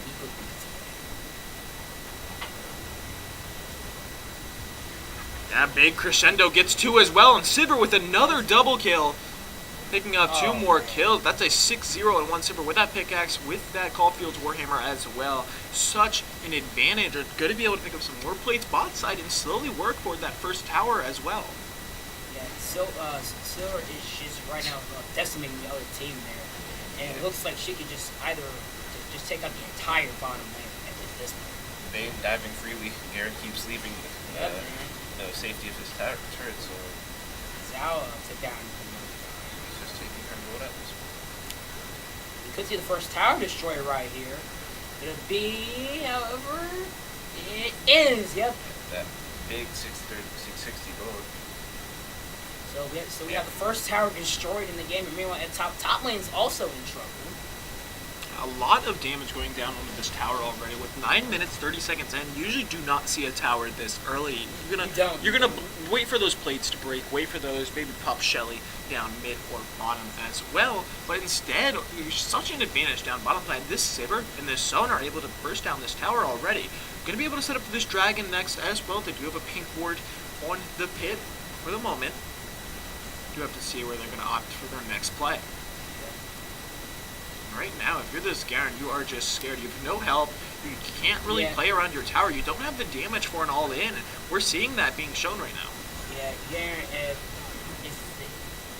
He could beat it. That big crescendo gets 2 as well, and Sivir with another double kill. Picking up 2 Oh, more man. kills. That's a 6-0 and 1 Sivir with that pickaxe, with that Caulfield's Warhammer as well. Such an advantage. They're going to be able to pick up some more plates bot side and slowly work toward that first tower as well. Yeah, so Silver is just right now decimating the other team there. And it looks like she could just either just take out the entire bottom lane at this point. Vayne diving freely. Garen keeps leaving Yep, man. the safety of his turret, so Zhao took down. he's just taking her gold at this point. We could see the first tower destroyer right here. Could it be, however, it is. Yep. That big 660 gold. So we have the first tower destroyed in the game, and meanwhile at top lane's also in trouble. A lot of damage going down on this tower already. With 9 minutes 30 seconds in, you usually do not see a tower this early. You're gonna wait for those plates to break, wait for those maybe pop Shelly down mid or bottom as well. But instead, you're such an advantage down bottom side. This Sivir and this Zone are able to burst down this tower already. Gonna be able to set up for this dragon next as well. They do have a pink ward on the pit for the moment. Do have to see where they're gonna opt for their next play. Right now, if you're this Garen, you are just scared. You have no help. You can't really Yeah. play around your tower. You don't have the damage for an all-in. We're seeing that being shown right now. Yeah, Garen.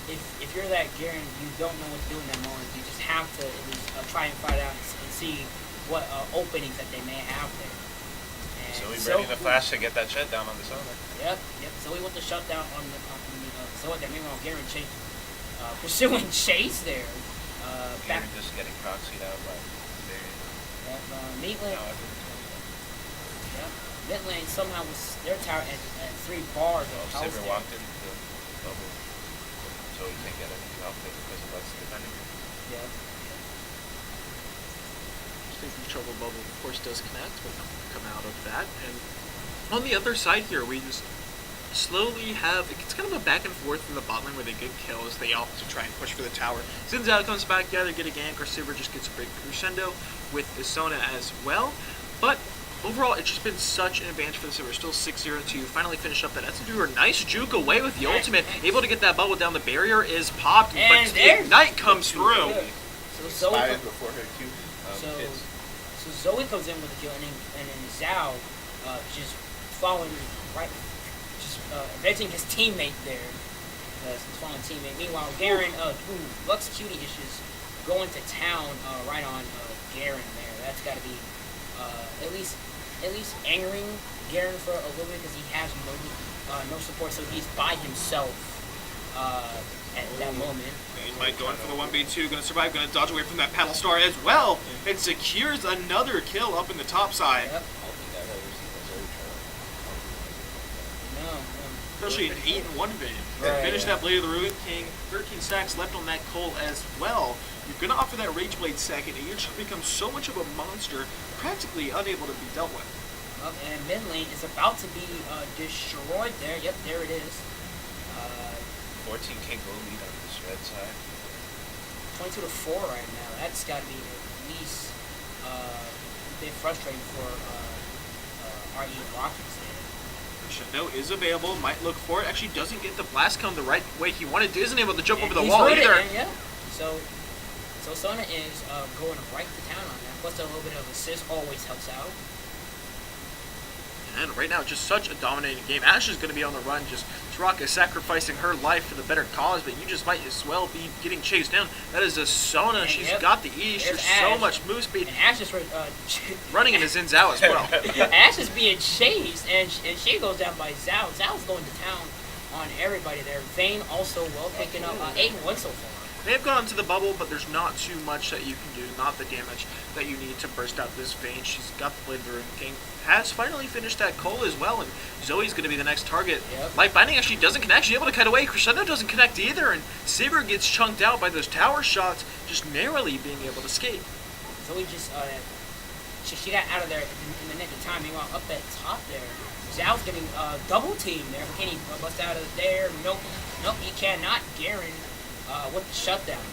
If you're that Garen, you don't know what to do in that moment. You just have to at least try and find out and see what openings that they may have there. And So he's ready to flash to get that shutdown on the Zone. Yep. So we want the shutdown on the so that meanwhile Garen pursuing Chase there. Back. Garen just getting proxied out by Vayne. Mid lane. Now everything's Yep. Mid lane somehow was their tower at 3 bars of well, health Sivir there. walked into the bubble, so he can't get anything off of it because of what's defending him. Yep. Nothing from Trouble Bubble, of course, does connect, but nothing to come out of that. And on the other side here, we just slowly have, it's kind of a back and forth in the bot lane where they get kills, they opt to try and push for the tower. Zinzao comes back, yeah, they get a gank, or Sivir just gets a great crescendo with Isona as well. But overall, it's just been such an advantage for the Sivir. Still 6-0 to finally finish up that Etsudur. Nice juke away with the ultimate, able to get that bubble down. The barrier is popped, And but the Ignite comes through. So Zoe, Expired before her Q. Hits. so Zoe comes in with a kill, and then Zhao just following right, just avenging his teammate there. His fallen teammate. Meanwhile, Garen, Lux Cutie issues going to town right on Garen there. That's got to be at least angering Garen for a little bit because he has no support, so he's by himself at that moment. Mike going for the 1v2, going to survive, going to dodge away from that paddle star as well, and secures another kill up in the top side. Yep. No. Especially an 8-1 video. Right, Finish yeah. that Blade of the Ruin King, 13 stacks left on that Cole as well. You're going to offer that Rage Blade second, and you just become so much of a monster, practically unable to be dealt with. And mid lane is about to be destroyed there. Yep, there it is. 14K gold lead on this red side. 22 to 4 right now. That's got to be at least a bit frustrating for RE Rockets there. Crescendo is available, might look for it. Actually doesn't get the blast come the right way he wanted. Isn't able to jump over the He's wall heard it, either. and yeah. So Sona is going right to town on that. Plus a little bit of assist always helps out. And right now, just such a dominating game. Ash is going to be on the run. Just Rock is sacrificing her life for the better cause, but you just might as well be getting chased down. that is a Sona. And She's yep, got the E. She's so Ash. much move speed. And Ash is Running into Zinzao as well. Ash is being chased, and she goes down by Zhao. Zhao's going to town on everybody there. Vayne also well picking up 8-1 so far. They've gone to the bubble, but there's not too much that you can do. Not the damage that you need to burst out this Vayne. She's got the Blade of the Ruin King. Has finally finished that Cole as well, and Zoe's going to be the next target. Yep. Light Binding actually doesn't connect. She's able to cut away. Crescendo doesn't connect either, and Saber gets chunked out by those tower shots, just narrowly being able to escape. Zoe just she got out of there in the nick of time. Meanwhile, up at top there, Zhao's getting double teamed there. Can he bust out of there? Nope, he cannot. Garen with the shutdown.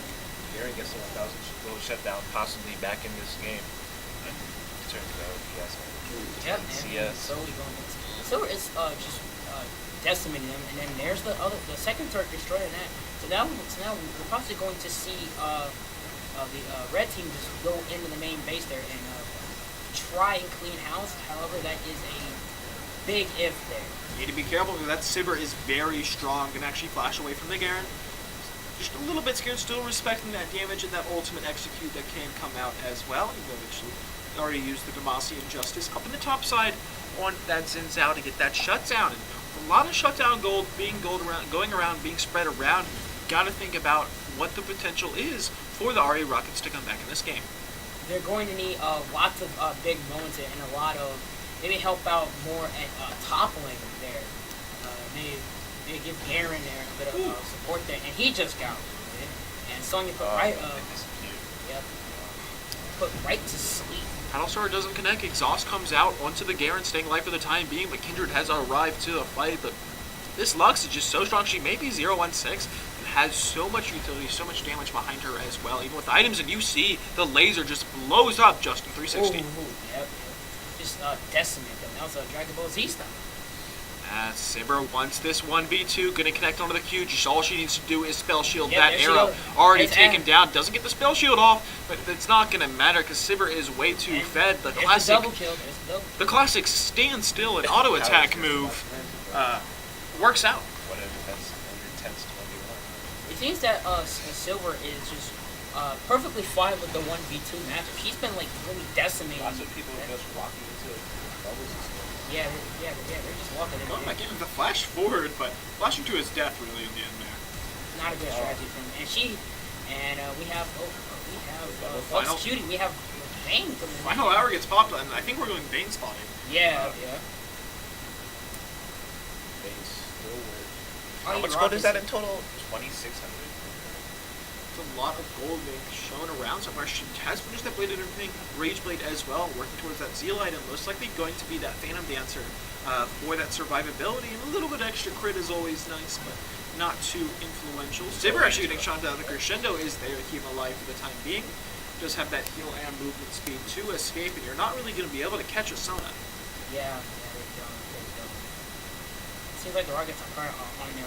Garen gets the 1000 gold shutdown, possibly back in this game. And it turns out he has Yep, CS. and Zoe going to Silver is just decimating them, and then there's the second turret destroying that. So now we're possibly going to see the red team just go into the main base there and try and clean house. However, that is a big if there. You need to be careful because that Sivir is very strong and actually flash away from the Garen. Just a little bit scared, still respecting that damage and that ultimate execute that can come out as well. Even though actually already used the Demacia Injustice up in the top side on that Zinzao to get that shutdown. And a lot of shutdown gold going around, being spread around. Got to think about what the potential is for the RE Rockets to come back in this game. They're going to need lots of big moments and a lot of maybe help out more at top lane there. Maybe give Garen there a bit of support there, and he just got it. And Sonya put put right to sleep. Battlestar doesn't connect. Exhaust comes out onto the Garen, staying alive for the time being, but Kindred has arrived to the fight. But this Lux is just so strong. She may be 0-1-6 and has so much utility, so much damage behind her as well. Even with items, and you see the laser just blows up Justin 360. Yep. Just decimate them. That was a Dragon Ball Z style. Saber wants this 1v2, gonna connect onto the Q. Just all she needs to do is spell shield Yep, that there she arrow. goes. Already There's taken Ash. down. Doesn't get the spell shield off, but it's not gonna matter because Saber is way too fed. The There's the classic, double kill. There's the double. the classic stand still and auto attack move works out. What an intense 21. It seems that Silver is just perfectly fine with the 1v2 matchup. She's been like really decimating. Lots of people just walking into bubbles and stuff. Yeah, they're just walking in. Well, I give him the flash forward, but flashing to his death really in the end there. Not a good strategy for him. And we have Final. Lux Cutie. We have Vayne coming in. Final hour gets popped, and I think we're going Vayne spotting. Yeah. They still work. Are How you much gold is that Rockets? in total? 2,600. There's a lot of gold being shown around somewhere. She has finished that bladed everything, Rage Blade as well, working towards that Zeal item. Most likely going to be that Phantom Dancer for that survivability, and a little bit extra crit is always nice, but not too influential. Saber actually getting shot down. The Crescendo is there to keep him alive for the time being. Just have that heal and movement speed to escape, and you're not really going to be able to catch a Sona. Yeah, they don't. It seems like the Rockets are kind of on their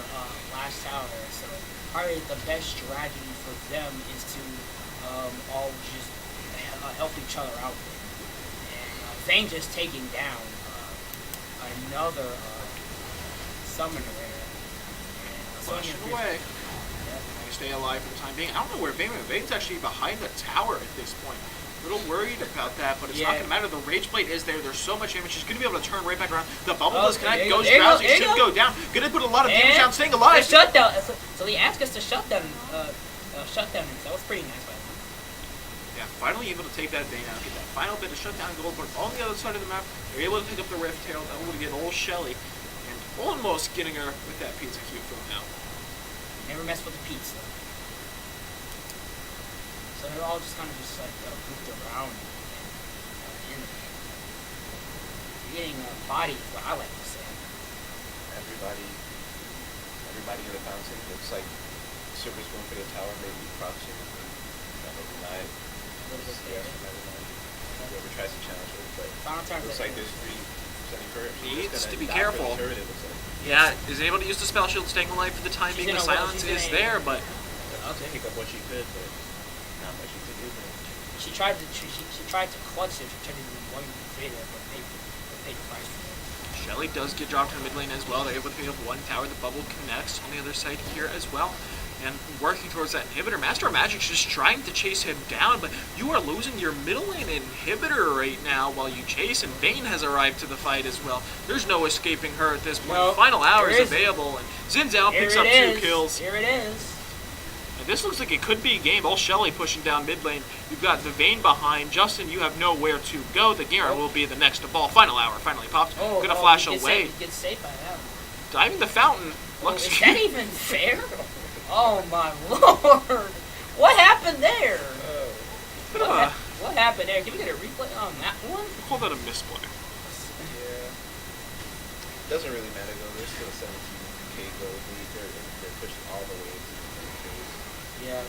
last tower there, so probably the best strategy for them is to all just help each other out there. And Vayne just taking down another summoner there. Flashing away. They stay alive for the time being. I don't know where Vayne went. Vayne's actually behind the tower at this point. A little worried about that, but it's not going to matter. The Rage Blade is there. There's so much damage. She's going to be able to turn right back around. The bubble does connect. Goes drowsy. Should go down. Going to put a lot of damage down. Staying alive. The shutdown. So they asked us to shut down. That was pretty nice by them. Yeah, finally able to take that Vayne out. Get that final bit of shutdown gold. But on the other side of the map, they're able to pick up the Rift Tail. Able to get old Shelly. And almost getting her with that pizza cube thrown out. Never mess with the pizza. So they're all just kind of just like grouped around and getting body is what I like to say. Everybody in the fountain looks like Silver's going for the tower, maybe proxy. Maybe whoever tries to challenge her, but looks like there's 3 sending for her. Needs to be careful. Turret, it looks like. Yeah, is able to use the spell shield, staying alive for the time being. The silence is there, but Pick up what she could, but not much she could do. She tried to clutch it. She tried to do one there, but paid the price for it. Shelly does get dropped in the mid lane as well. They're able to pick up one tower. The bubble connects on the other side here as well. And working towards that inhibitor. Master of Magic's just trying to chase him down, but you are losing your middle lane inhibitor right now while you chase, and Vayne has arrived to the fight as well. There's no escaping her at this point. No, Final hour is available, and Xin Zhao picks up 2 kills. Here it is. And this looks like it could be a game. All Shelly pushing down mid lane. You've got the Vayne behind. Justin, you have nowhere to go. The Garen will be the next to ball. Final hour finally popped. Gonna flash away. Gets saved by that one. Diving the fountain. Looks is that even fair? Oh my lord! What happened there? What happened there? Can we get a replay on that one? Call that a misplay. Yeah. Doesn't really matter though. There's still 17k gold lead. They're pushing all the way into the Yeah.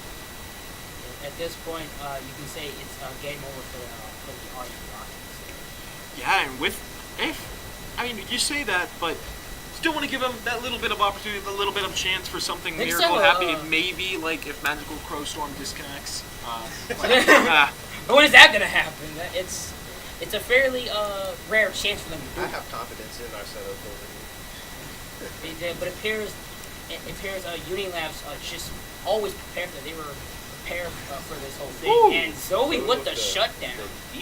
At this point, you can say it's game over for the Arden Rockets. Yeah, and you say that, but still want to give them that little bit of opportunity, a little bit of chance for something miracle happy. Maybe like if Magical Crow Storm disconnects. When is that gonna happen? It's a fairly rare chance for them to do. I have confidence in our setup over here. But it appears Unilabs just always prepared for. They were prepared for this whole thing. Ooh. And Zoe with the shutdown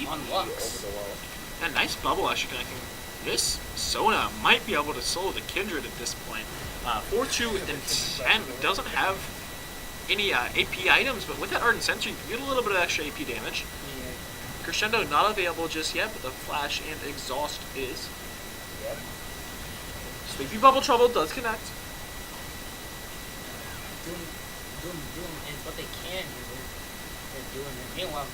on Lux. Over the wall. A nice bubble actually connecting. This Sona might be able to solo the Kindred at this point. 4-2 and 10 doesn't have any AP items, but with that Ardent Sensor, you can get a little bit of extra AP damage. Yeah. Crescendo not available just yet, but the Flash and Exhaust is. Yep. Sleepy Bubble Trouble does connect. Doom is what they can do. They're doing it. Meanwhile,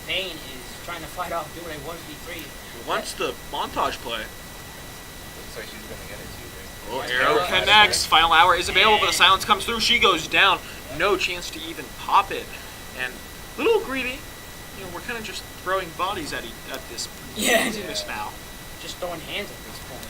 Vayne is trying to fight off doing a 1v3. Wants the montage play. Looks like she's gonna get it too, right? Oh, arrow connects. Final hour is available, but the silence comes through. She goes down. No chance to even pop it. And a little greedy. You know, we're kind of just throwing bodies at this. This now. Just throwing hands at this point.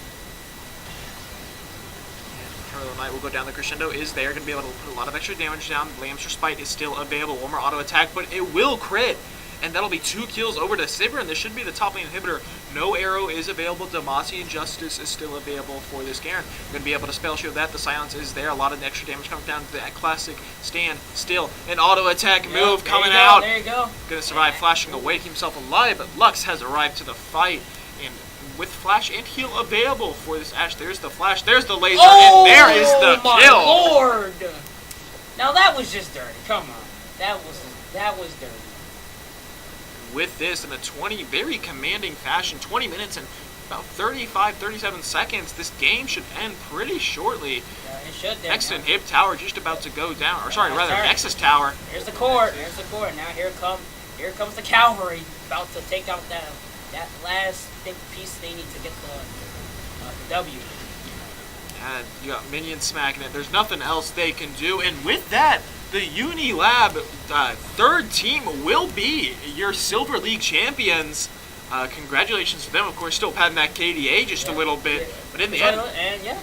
Carlo Knight will go down. The Crescendo is there. Going to be able to put a lot of extra damage down. Lamster Spite is still available. One more auto attack, but it will crit. And that'll be 2 kills over to Saber, and this should be the top lane inhibitor. No arrow is available. Demacia and Justice is still available for this Garen. We're going to be able to spell shield that. The silence is there. A lot of extra damage coming down to that classic stand still. An auto attack move coming out. There you go. Going to survive, flashing away, keep himself alive, but Lux has arrived to the fight. And with flash and heal available for this Ashe, there's the flash, there's the laser, and there is the kill. Oh my lord! Now that was just dirty. Come on. That was dirty. With this in a very commanding fashion, 20 minutes and about 35, 37 seconds. This game should end pretty shortly. It should. There, Next now. inhib tower just about to go down. Or sorry, rather, Sorry. Nexus tower. Here's the core. Here's the core. Now here comes the cavalry, about to take out that last big piece they need to get the W. And you got minions smacking it. There's nothing else they can do. And with that, the Unilab third team will be your Silver League champions. Congratulations to them. Of course, still padding that KDA just a little bit. But in the end, And yeah,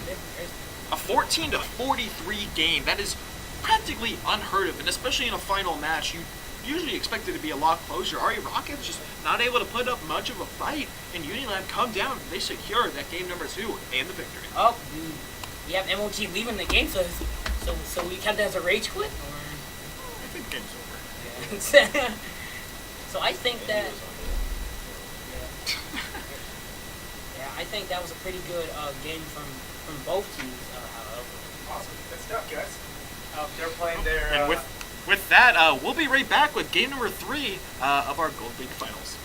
a 14-43 game. That is practically unheard of. And especially in a final match, you usually expect it to be a lot closer. RE Rockets just not able to put up much of a fight. And Unilab come down. They secure that game number 2 and the victory. oh, we have MOG leaving the game, so we count that as a rage quit. I think the game's over. Or? So I think that. Yeah, I think that was a pretty good game from both teams. Awesome. Good stuff, guys. They're playing their. And with that, we'll be right back with game number 3 of our Gold League Finals.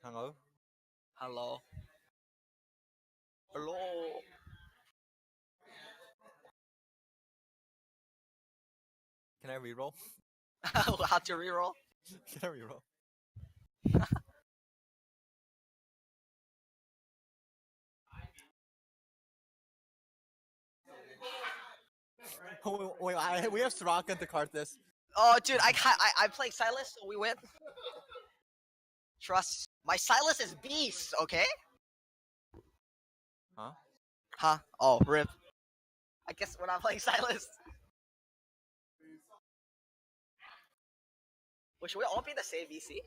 Hello? Hello. Hello. Can I reroll? How to reroll? Can I reroll? Oh, wait, we have Soraka to card this. Oh, dude, I play Silas, so we win. Trust. My Silas is beast, okay? Huh? Huh? Oh, rip. I guess we're not playing Silas. Well, should we all be the same VC?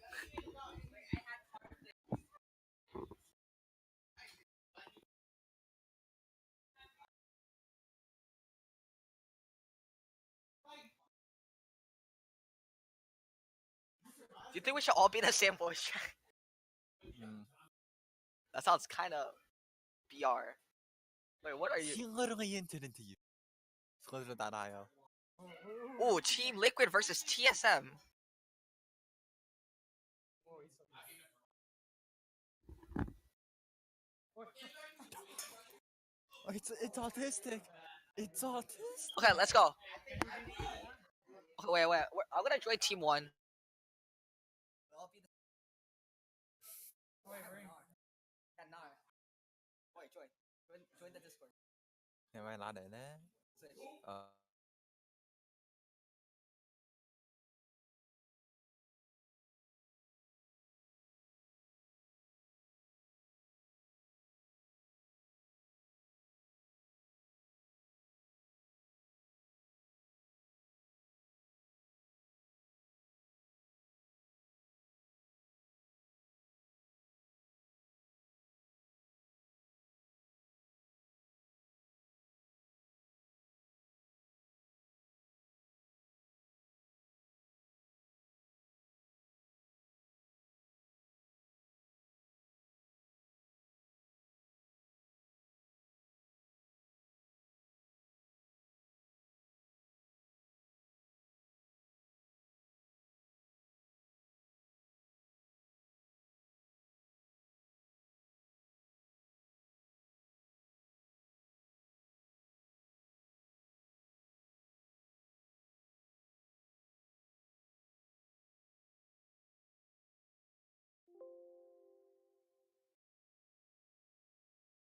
Do you think we should all be the same voice track? Mm. That sounds kind of BR. Wait, what are you? He literally entered into you. Slither.io. Ooh, Team Liquid versus TSM. Oh, it's autistic. It's autistic. Okay, let's go. Okay, wait. I'm gonna join Team 1. Em ơi nói để nè.